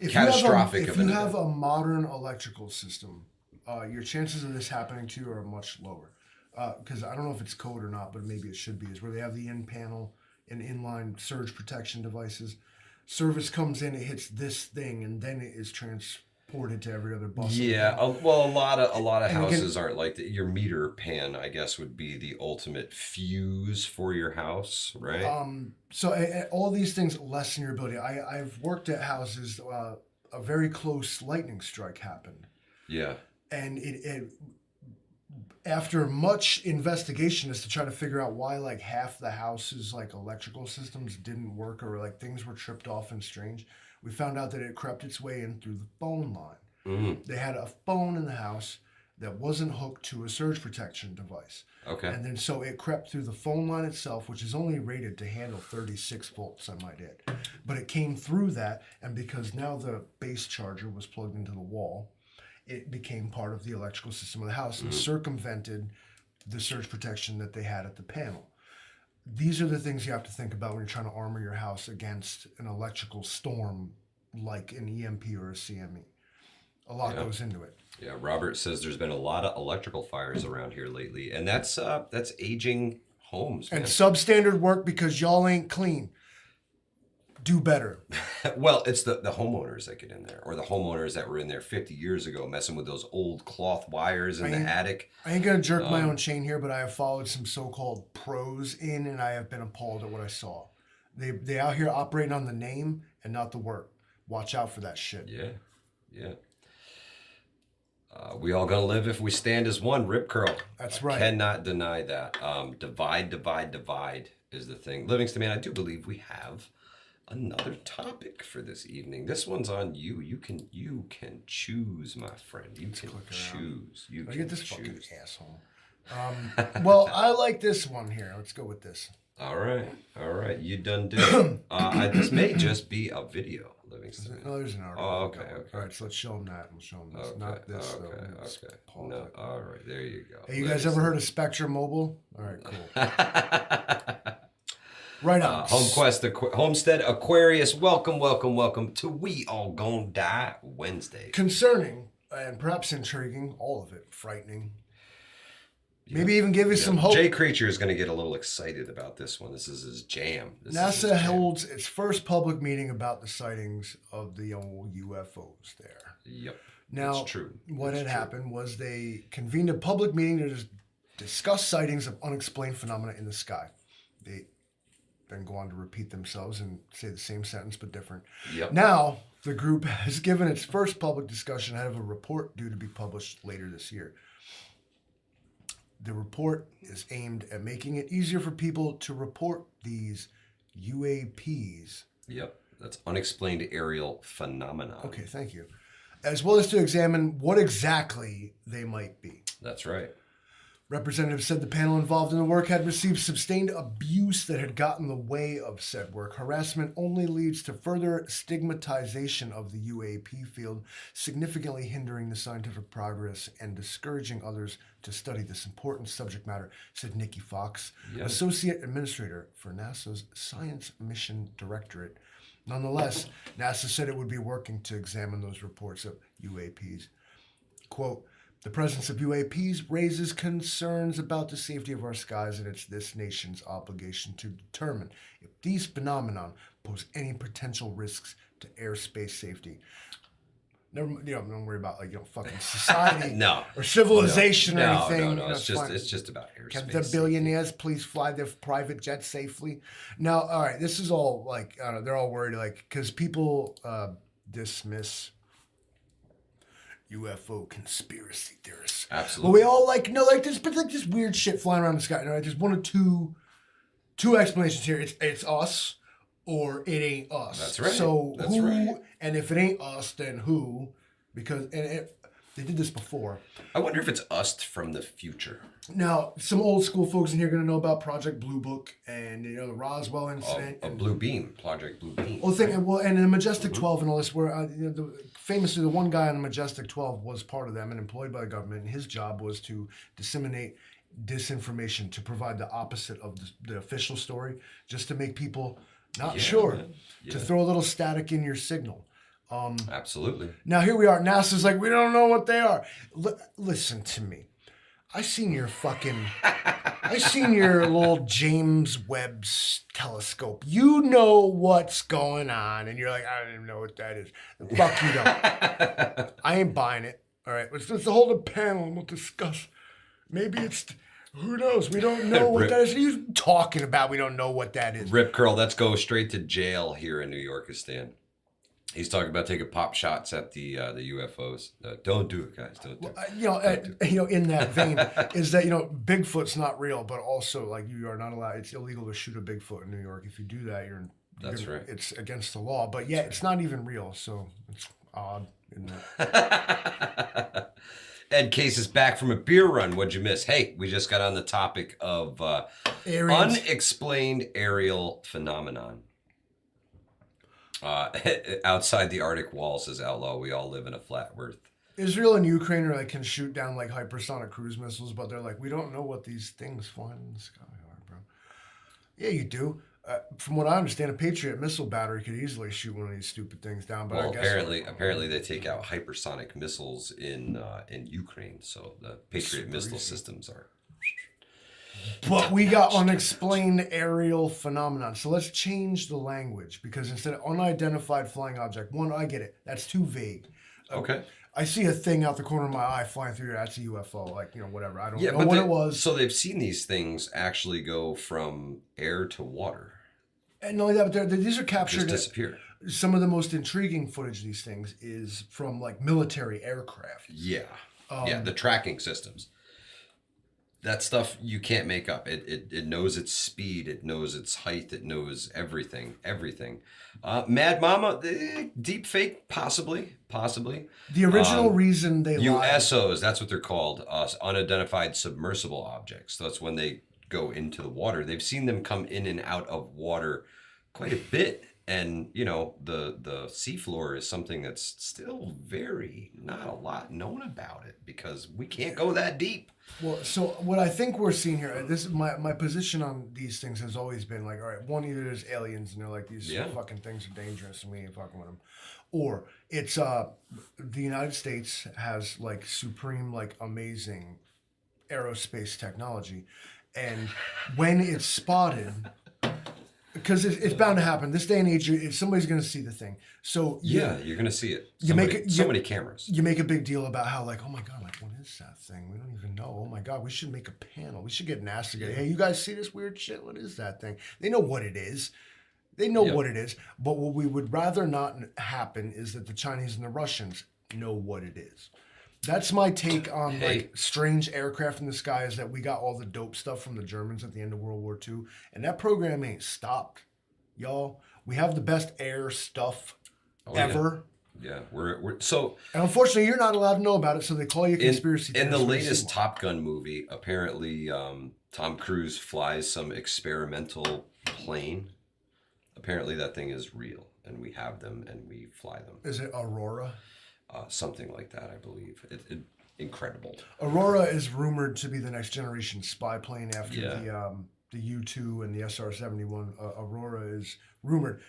catastrophic of an event. If you have a modern electrical system, your chances of this happening to you are much lower. Because I don't know if it's code or not, but maybe it should be. Is where they have the in-panel and inline surge protection devices. Service comes in, it hits this thing, and then it is transported to every other bus. Yeah, a lot of houses aren't like that. Your meter pan, I guess, would be the ultimate fuse for your house, right? So all these things lessen your ability. I've worked at houses. A very close lightning strike happened. Yeah. And it after much investigation as to try to figure out why like half the house's like electrical systems didn't work or like things were tripped off and strange, we found out that it crept its way in through the phone line. Mm-hmm. They had a phone in the house that wasn't hooked to a surge protection device. Okay. And then so it crept through the phone line itself, which is only rated to handle 36 volts, I might add. But it came through that, and because now the base charger was plugged into the wall, it became part of the electrical system of the house and circumvented the surge protection that they had at the panel. These are the things you have to think about when you're trying to armor your house against an electrical storm like an EMP or a CME. A lot goes into it. Yeah, Robert says there's been a lot of electrical fires around here lately, and that's aging homes, man. And substandard work because y'all ain't clean. Do better. Well, it's the homeowners that get in there, or the homeowners that were in there 50 years ago messing with those old cloth wires in the attic. I ain't going to jerk my own chain here, but I have followed some so-called pros in, and I have been appalled at what I saw. They out here operating on the name and not the work. Watch out for that shit. Yeah. We all gonna live if we stand as one. Rip Curl. That's right. Cannot deny that. Divide is the thing. Livingston, man, I do believe we have another topic for this evening. This one's on you. You can choose, my friend. You can choose. You can get this choose. fucking asshole. Well, I like this one here. Let's go with this. All right. You done did. This may just be a video, Livingston. No, there's an article. Oh, okay. All right, so let's show them that. We'll show them this. Okay, Not this, okay. though. No, all right, there you go. Hey, you guys ever heard of Spectrum Mobile? All right, cool. Right on. Homestead Aquarius, welcome to We All Gon' Die Wednesday. Concerning, and perhaps intriguing, all of it, frightening. Maybe even give you some hope. Jay Creature is going to get a little excited about this one. This is his jam. NASA holds its first public meeting about the sightings of the old UFOs there. Yep. Now, that's true. What had happened was they convened a public meeting to discuss sightings of unexplained phenomena in the sky. They then go on to repeat themselves and say the same sentence but different. Yep. Now, the group has given its first public discussion ahead of a report due to be published later this year. The report is aimed at making it easier for people to report these UAPs. Yep. That's unexplained aerial phenomenon. Okay, thank you. As well as to examine what exactly they might be. That's right. Representatives said the panel involved in the work had received sustained abuse that had gotten in the way of said work. Harassment only leads to further stigmatization of the UAP field, significantly hindering the scientific progress and discouraging others to study this important subject matter, said Nikki Fox, Associate Administrator for NASA's Science Mission Directorate. Nonetheless, NASA said it would be working to examine those reports of UAPs. Quote, the presence of UAPs raises concerns about the safety of our skies, and it's this nation's obligation to determine if these phenomena pose any potential risks to airspace safety. Never, don't worry about fucking society No. or civilization or anything. No. It's just about airspace. Can the billionaires please fly their private jet safely? Now, all right, this is all I don't know, they're all worried because people dismiss UFO conspiracy theorists. Absolutely. But we all this weird shit flying around the sky. Right? There's one or two explanations here. It's us or it ain't us. That's right. So That's who? right. And if it ain't us, then who? Because they did this before. I wonder if it's us from the future. Now, some old school folks in here are going to know about Project Blue Book and the Roswell incident. Blue Beam, Project Blue Beam. And the Majestic 12 and all this, where famously the one guy on the Majestic 12 was part of them and employed by the government, and his job was to disseminate disinformation, to provide the opposite of the official story, just to make people not sure, to throw a little static in your signal. Absolutely. Now here we are. NASA's like, we don't know what they are. Listen to me. I seen your little James Webb telescope. You know what's going on, and you're like, I don't even know what that is. Fuck you, don't. I ain't buying it. All right, let's hold a panel and we'll discuss. Maybe it's. Who knows? We don't know what that is. What are you talking about? We don't know what that is. Rip Curl, let's go straight to jail here in New Yorkistan. He's talking about taking pop shots at the UFOs. Don't do it, guys. Don't do it. In that vein, is that Bigfoot's not real, but also you are not allowed. It's illegal to shoot a Bigfoot in New York. If you do that, That's right. It's against the law. But yeah, it's not even real, so it's odd, isn't it? Ed Case is back from a beer run. What'd you miss? Hey, we just got on the topic of unexplained aerial phenomenon. Outside the Arctic wall, says Outlaw, we all live in a flat earth. Israel and Ukraine can shoot down hypersonic cruise missiles, but they're like, we don't know what these things flying in the sky are, bro. Yeah, you do. From what I understand, a Patriot missile battery could easily shoot one of these stupid things down. But well, I guess apparently they take out hypersonic missiles in Ukraine, so the Patriot missile systems are. But we got unexplained aerial phenomenon. So let's change the language, because instead of unidentified flying object, I get it. That's too vague. Okay. I see a thing out the corner of my eye flying through. That's a UFO. Whatever. I don't know what it was. So they've seen these things actually go from air to water. And not only that, but these are captured. Just disappear. Some of the most intriguing footage of these things is from military aircraft. Yeah. The tracking systems. That stuff you can't make up. It knows its speed. It knows its height. It knows everything. Mad Mama, deep fake, possibly. The original reason they lied. USOs, that's what they're called. Unidentified submersible objects. That's when they go into the water. They've seen them come in and out of water quite a bit. And, the seafloor is something that's still not a lot known about it, because we can't go that deep. Well, so what I think we're seeing here, this is my position on these things has always been all right, one, either there's aliens and they're like, these fucking things are dangerous and we ain't fucking with them. Or it's the United States has supreme, amazing aerospace technology. And when it's spotted, because it's bound to happen. This day and age, if somebody's going to see the thing. So yeah, you're going to see it. So many cameras. You make a big deal about how like, oh my God, like what is that thing? We don't even know. Oh my God, we should make a panel. We should get NASA together. Hey, you guys see this weird shit? What is that thing? They know what it is. They know what it is. But what we would rather not happen is that the Chinese and the Russians know what it is. That's my take on like strange aircraft in the sky, is that we got all the dope stuff from the Germans at the end of World War II. And that program ain't stopped, y'all. We have the best air stuff ever. Yeah, we're so. And unfortunately, you're not allowed to know about it, so they call you conspiracy theorist. In the latest Top Gun movie, apparently Tom Cruise flies some experimental plane. Apparently, that thing is real, and we have them, and we fly them. Is it Aurora? Something like that, I believe. Incredible. Aurora is rumored to be the next generation spy plane after the U-2 and the SR-71. Aurora is rumored,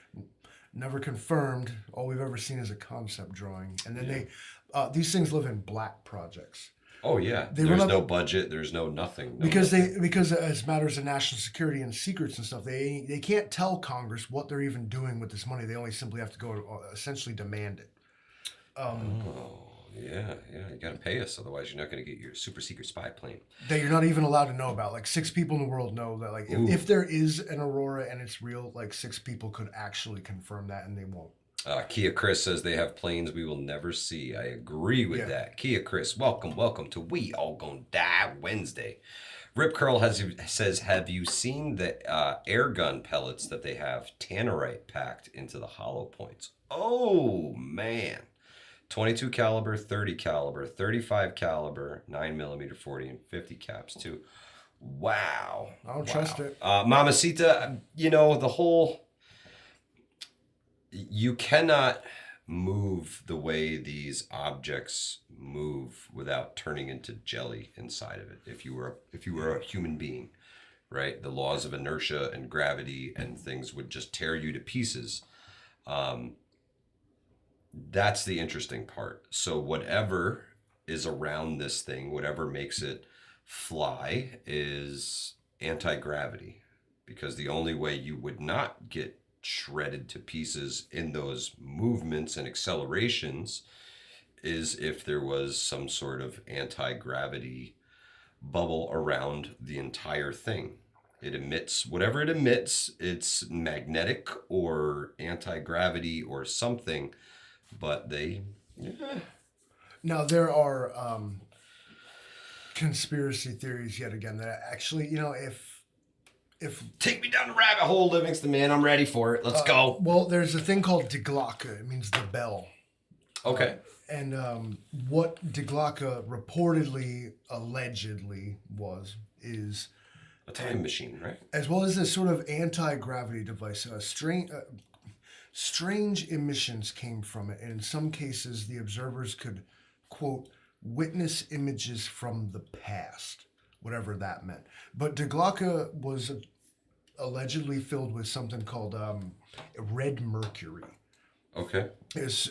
never confirmed. All we've ever seen is a concept drawing. And then these things live in black projects. Oh yeah, there's no budget. There's no nothing. Because as matters of national security and secrets and stuff, they can't tell Congress what they're even doing with this money. They only simply have to go essentially demand it. Yeah, you got to pay us, otherwise you're not going to get your super secret spy plane. That you're not even allowed to know about. Like 6 people in the world know that. Like if there is an Aurora and it's real, like 6 people could actually confirm that, and they won't. Kia Chris says they have planes we will never see. I agree with that. Kia Chris, welcome to We All Gonna Die Wednesday. Rip Curl says, have you seen the air gun pellets that they have tannerite packed into the hollow points? Oh man. 22 caliber, 30 caliber, 35 caliber, 9mm, 40 and 50 caps too. Wow. I don't trust it. Mamacita, the whole, you cannot move the way these objects move without turning into jelly inside of it. If you were a human being, right? The laws of inertia and gravity and things would just tear you to pieces. That's the interesting part. So whatever is around this thing, whatever makes it fly, is anti-gravity, because the only way you would not get shredded to pieces in those movements and accelerations is if there was some sort of anti-gravity bubble around the entire thing. It emits whatever it emits. It's magnetic or anti-gravity or something. But Now, there are conspiracy theories yet again that actually, if take me down the rabbit hole, Livingston, man, I'm ready for it. Let's go. Well, there's a thing called Die Glocke. It means the bell. Okay. And what Die Glocke reportedly, allegedly is a time machine, right? As well as this sort of anti-gravity device. Strange emissions came from it, and in some cases, the observers could, quote, witness images from the past, whatever that meant. But Die Glocke was allegedly filled with something called red mercury. Okay. It's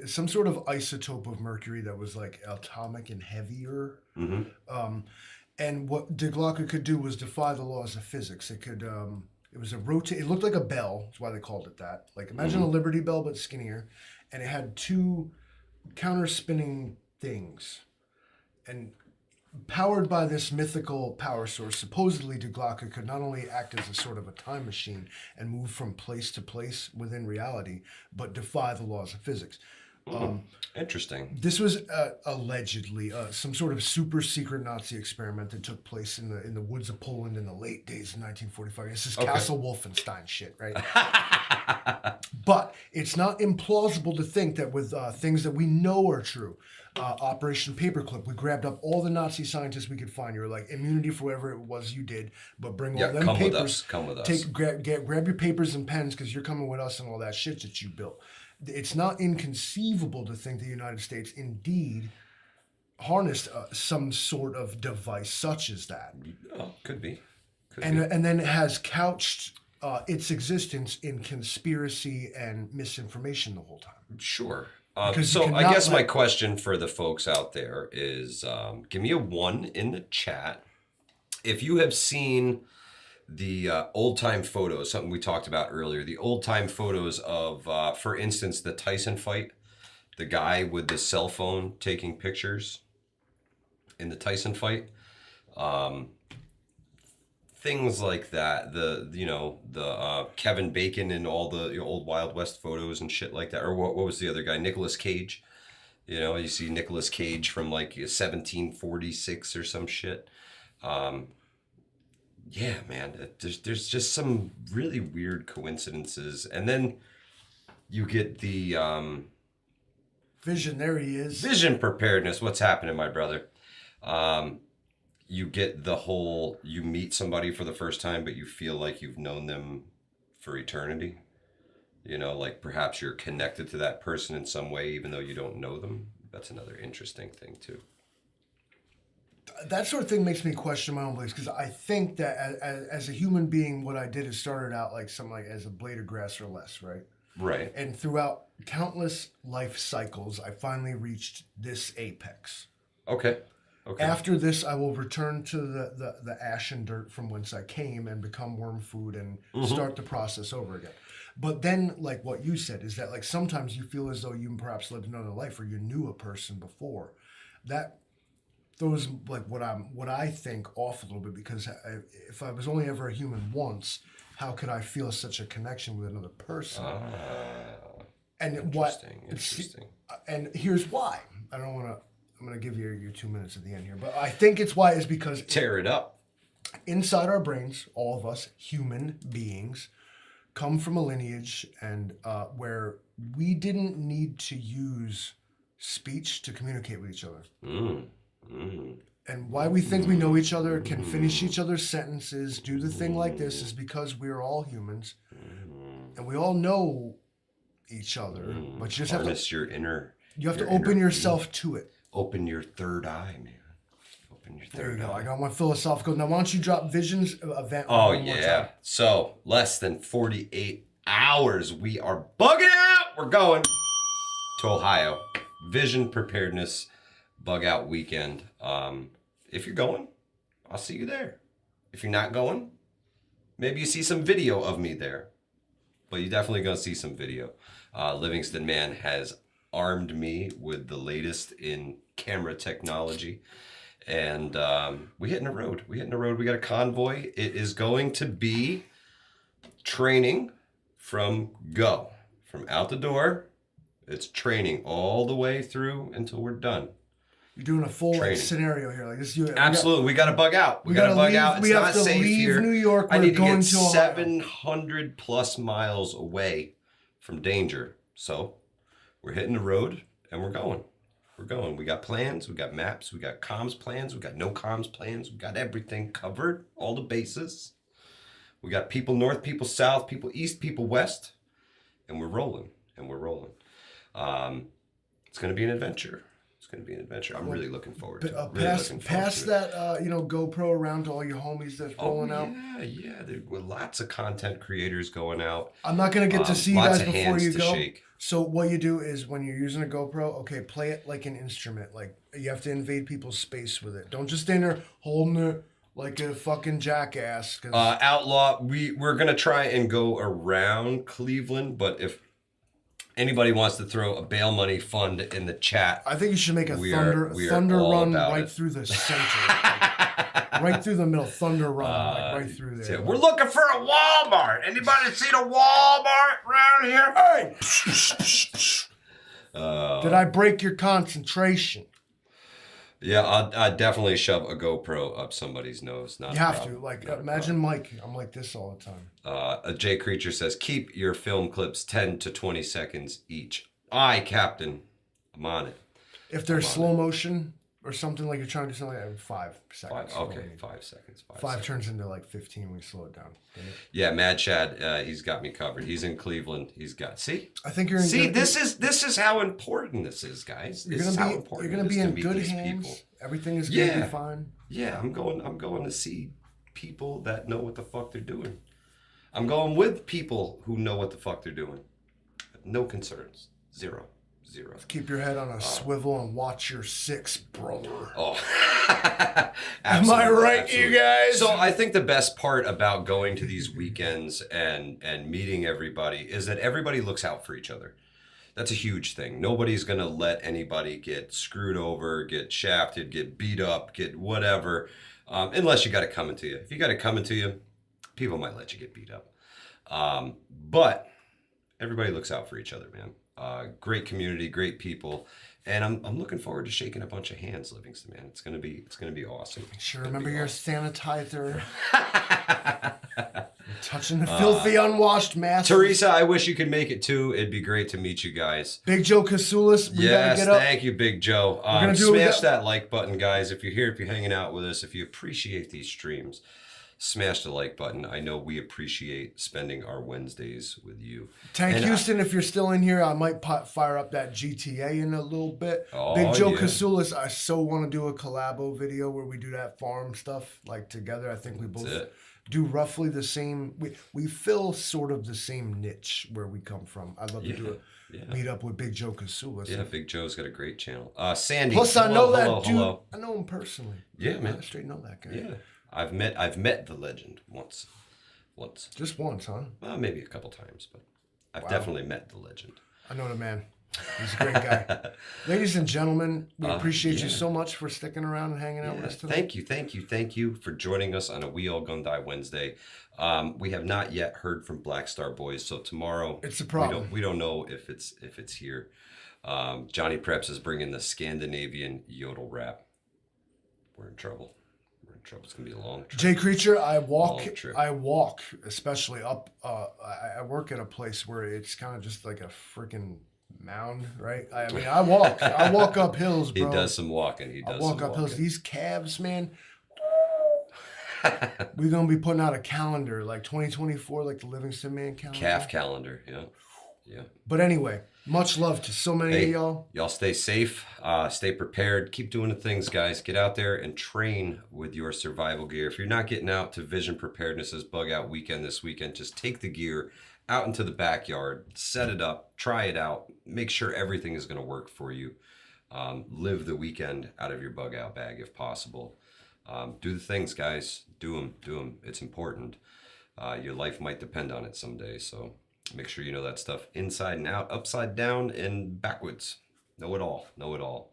some sort of isotope of mercury that was like atomic and heavier. Mm-hmm. And what Die Glocke could do was defy the laws of physics. It could... It was it looked like a bell. That's why they called it that. Like imagine a Liberty Bell, but skinnier. And it had 2 counter-spinning things. And powered by this mythical power source, supposedly Die Glocke could not only act as a sort of a time machine and move from place to place within reality, but defy the laws of physics. Interesting. This was allegedly some sort of super secret Nazi experiment that took place in the woods of Poland in the late days of 1945. This is Castle Wolfenstein shit, right? But it's not implausible to think that with things that we know are true, Operation Paperclip, we grabbed up all the Nazi scientists we could find. You were like, immunity for whatever it was you did, but bring all them papers. Come with us. Grab your papers and pens because you're coming with us and all that shit that you built. It's not inconceivable to think the United States indeed harnessed some sort of device such as that. Oh, could be. And then it has couched its existence in conspiracy and misinformation the whole time. Sure. So I guess my question for the folks out there is, give me a 1 in the chat if you have seen the old time photos, something we talked about earlier, the old time photos of, for instance, the Tyson fight, the guy with the cell phone taking pictures in the Tyson fight. Things like that, the Kevin Bacon and all the old Wild West photos and shit like that. Or what was the other guy? Nicolas Cage. You see Nicolas Cage from like 1746 or some shit. Yeah, man, there's just some really weird coincidences. And then you get the vision. There he is. Vision preparedness. What's happening, my brother? You get the whole, you meet somebody for the first time, but you feel like you've known them for eternity. Like perhaps you're connected to that person in some way, even though you don't know them. That's another interesting thing too. That sort of thing makes me question my own beliefs, because I think that as a human being, what I did is started out like something like as a blade of grass or less, right? Right. And throughout countless life cycles, I finally reached this apex. Okay. After this, I will return to the ash and dirt from whence I came and become worm food and start the process over again. But then, like what you said, is that like sometimes you feel as though you perhaps lived another life or you knew a person before. That throws like what I think off a little bit, because if I was only ever a human once, how could I feel such a connection with another person? And Interesting. And here's why. I'm going to give you your 2 minutes at the end here, but I think it's why is because tear it up. Inside our brains, all of us human beings come from a lineage and where we didn't need to use speech to communicate with each other. And why we think we know each other, can finish each other's sentences, do the thing like this, is because we're all humans and we all know each other. But you just have to your inner. You have to open yourself to it. Open your third eye, man. Open your third eye. There you go. I got one philosophical. Now, why don't you drop Vision's event? Oh, yeah. So, less than 48 hours. We are bugging out. We're going to Ohio. Vision preparedness bug out weekend. If you're going, I'll see you there. If you're not going, maybe you see some video of me there. But you're definitely going to see some video. Livingston Man has armed me with the latest in camera technology, and we hitting the road. We got a convoy. It is going to be training from go, from out the door. It's training all the way through until we're done. You're doing a full scenario here, like this. Absolutely, we got to bug out. We got to bug out. It's not safe here. New York. I need to get 700 plus miles away from danger. So we're hitting the road. And we're going. We got plans. We got maps. We got comms plans. We got no comms plans. We got everything covered. All the bases. We got people north, people south, people east, people west. And we're rolling. It's going to be an adventure. I'm really looking forward to it. Pass that, GoPro around to all your homies that's rolling out. Yeah. There were lots of content creators going out. I'm not going to get to see you guys before you go. Shake. So what you do is when you're using a GoPro, okay, play it like an instrument. Like you have to invade people's space with it. Don't just stand there holding it like a fucking jackass. Outlaw, we're going to try and go around Cleveland, but if anybody wants to throw a bail money fund in the chat, I think you should make a thunder run right through the center. Right through the middle, thunder run, right through there. Yeah, we're looking for a Walmart. Anybody see the Walmart around here? Hey! Did I break your concentration? Yeah, I'd definitely shove a GoPro up somebody's nose. You have to. Like, imagine Mike. I'm like this all the time. A Jay Creature says, keep your film clips 10 to 20 seconds each. Aye, Captain. I'm on it. If there's slow motion or something, like you're trying to do something like 5 seconds. 5 seconds. 5 turns into like 15 when you slow it down. Yeah, Mad Chad, he's got me covered. He's in Cleveland. He's got, see? I think you're in See, this is how important this is, guys. You're gonna be in good hands. People. Everything is gonna be fine. Yeah, I'm going to see people that know what the fuck they're doing. I'm going with people who know what the fuck they're doing. No concerns. Zero. Zero. Keep your head on a swivel and watch your six, brother. Oh, am I right, absolutely. you guys? So I think the best part about going to these weekends and meeting everybody is that everybody looks out for each other. That's a huge thing. Nobody's going to let anybody get screwed over, get shafted, get beat up, get whatever, unless you got it coming to you. If you got it coming to you, people might let you get beat up. But everybody looks out for each other, man. Great community, great people, and I'm looking forward to shaking a bunch of hands, Livingston, man. It's gonna be awesome. Sure, remember your sanitizer. Touching the filthy, unwashed mask. Teresa, I wish you could make it too. It'd be great to meet you guys. Big Joe Kasulis, we yes, gotta get up. Thank you, Big Joe. Smash that like button, guys. If you're here, if you're hanging out with us, if you appreciate these streams, smash the like button. I know we appreciate spending our Wednesdays with you. Tank Houston, if you're still in here, I might fire up that GTA in a little bit. Oh, Big Joe yeah. Kasulis, I so want to do a collabo video where we do that farm stuff like together. I think we both do roughly the same. We fill sort of the same niche where we come from. I'd love to do a meet up with Big Joe Kasulis. Yeah, Big Joe's got a great channel. Sandy. Plus, I know that dude. I know him personally. Yeah, man. I straight know that guy. Yeah. I've met the legend once. Just once, huh? Well, maybe a couple times, but I've definitely met the legend. I know the man. He's a great guy. Ladies and gentlemen, we appreciate you so much for sticking around and hanging out with us today. Thank you for joining us on a We All Gonna Die Wednesday. We have not yet heard from Black Star Boys, so tomorrow it's a problem. We don't know if it's here. Johnny Preps is bringing the Scandinavian yodel rap. We're in trouble. It's gonna be a long trip. Jay Creature, I walk, especially up. I work at a place where it's kind of just like a freaking mound, right? I mean, I walk up hills, bro. He does some walking. I walk up hills. These calves, man. We're gonna be putting out a calendar like 2024, like the Livingston Man calendar. Calf calendar, yeah. But anyway, much love to so many of y'all. Y'all stay safe, stay prepared, keep doing the things, guys. Get out there and train with your survival gear. If you're not getting out to Vision Preparedness's Bug Out Weekend this weekend, just take the gear out into the backyard, set it up, try it out, make sure everything is going to work for you. Live the weekend out of your bug out bag if possible. Do the things, guys. Do them. It's important. Your life might depend on it someday, so make sure you know that stuff inside and out, upside down and backwards. Know it all.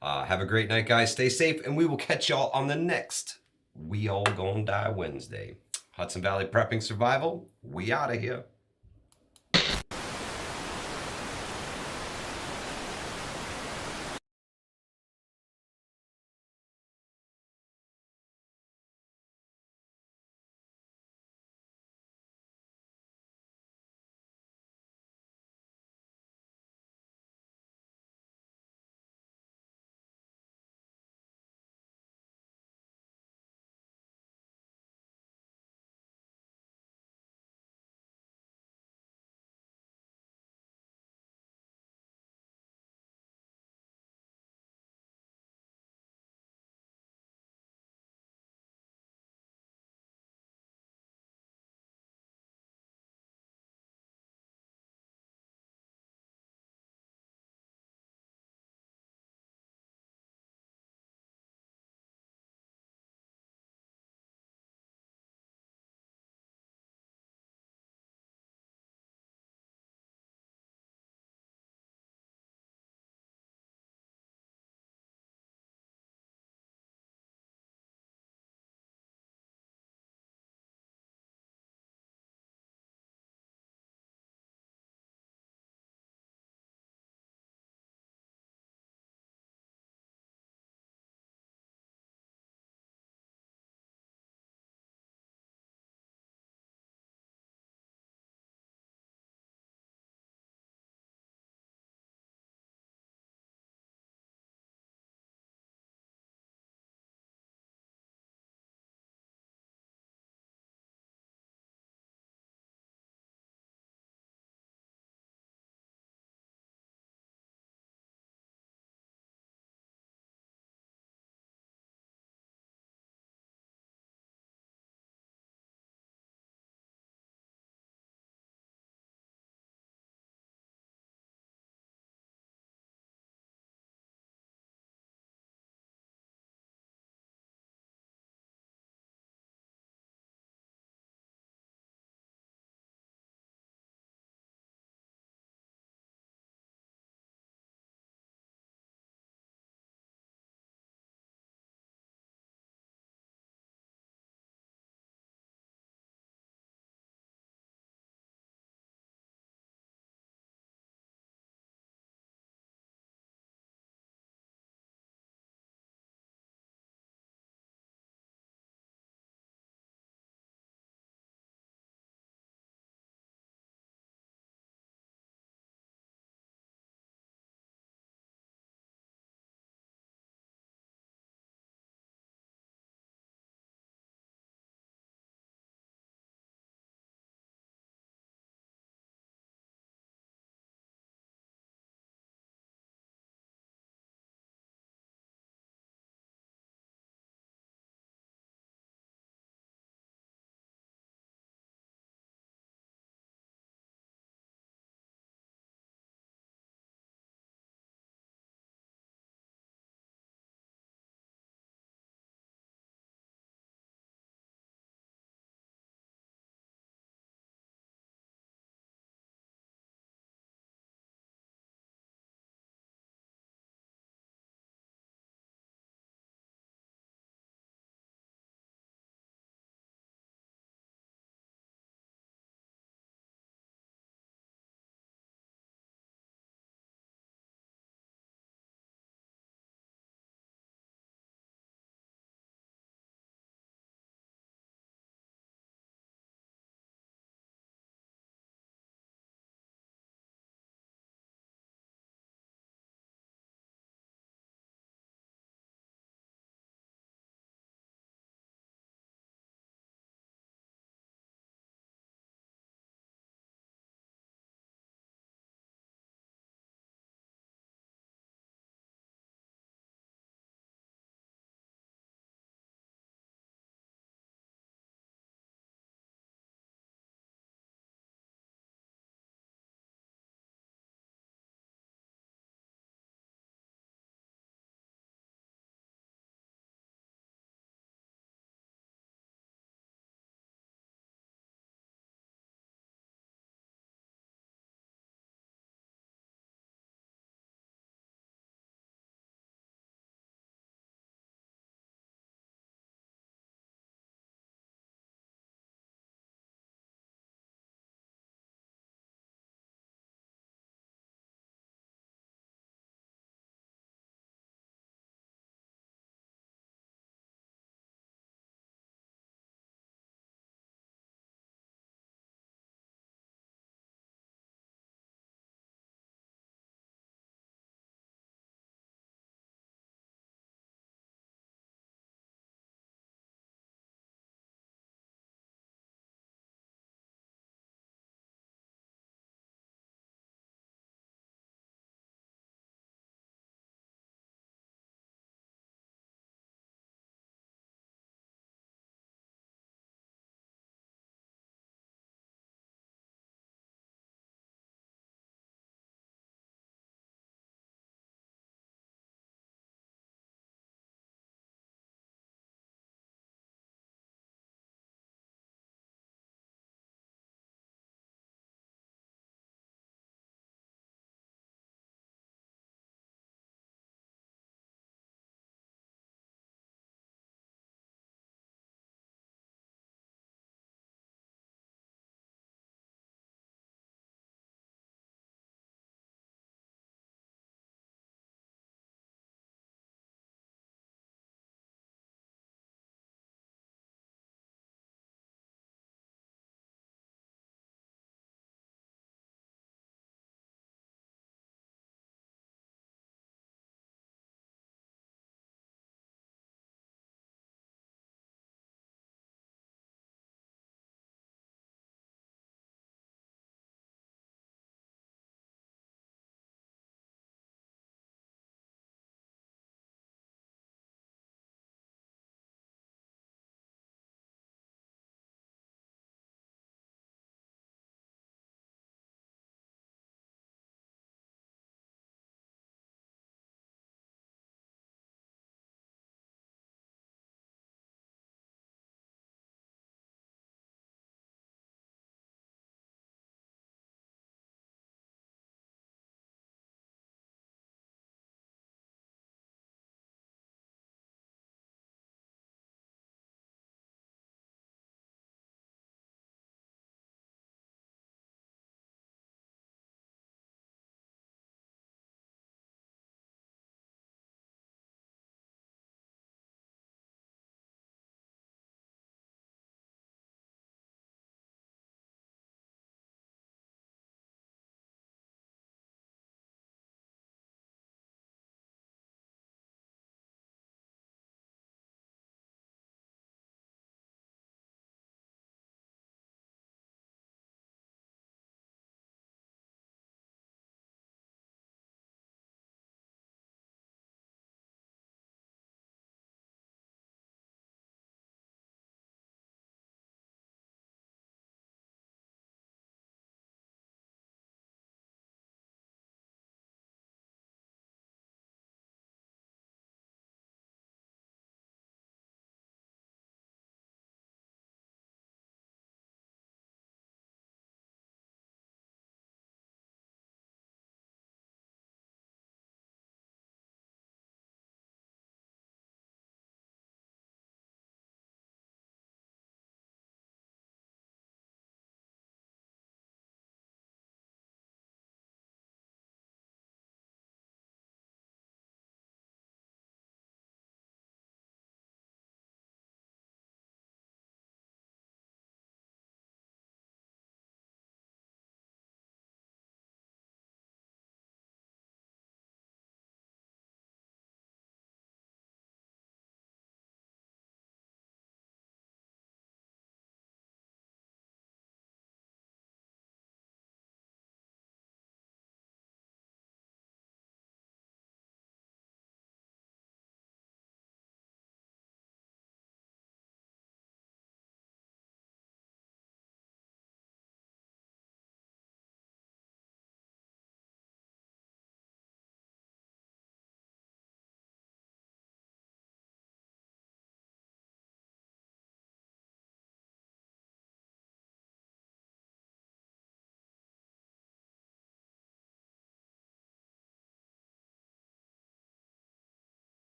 Have a great night, guys. Stay safe, and we will catch y'all on the next We All Gonna Die Wednesday. Hudson Valley Prepping Survival, we out of here.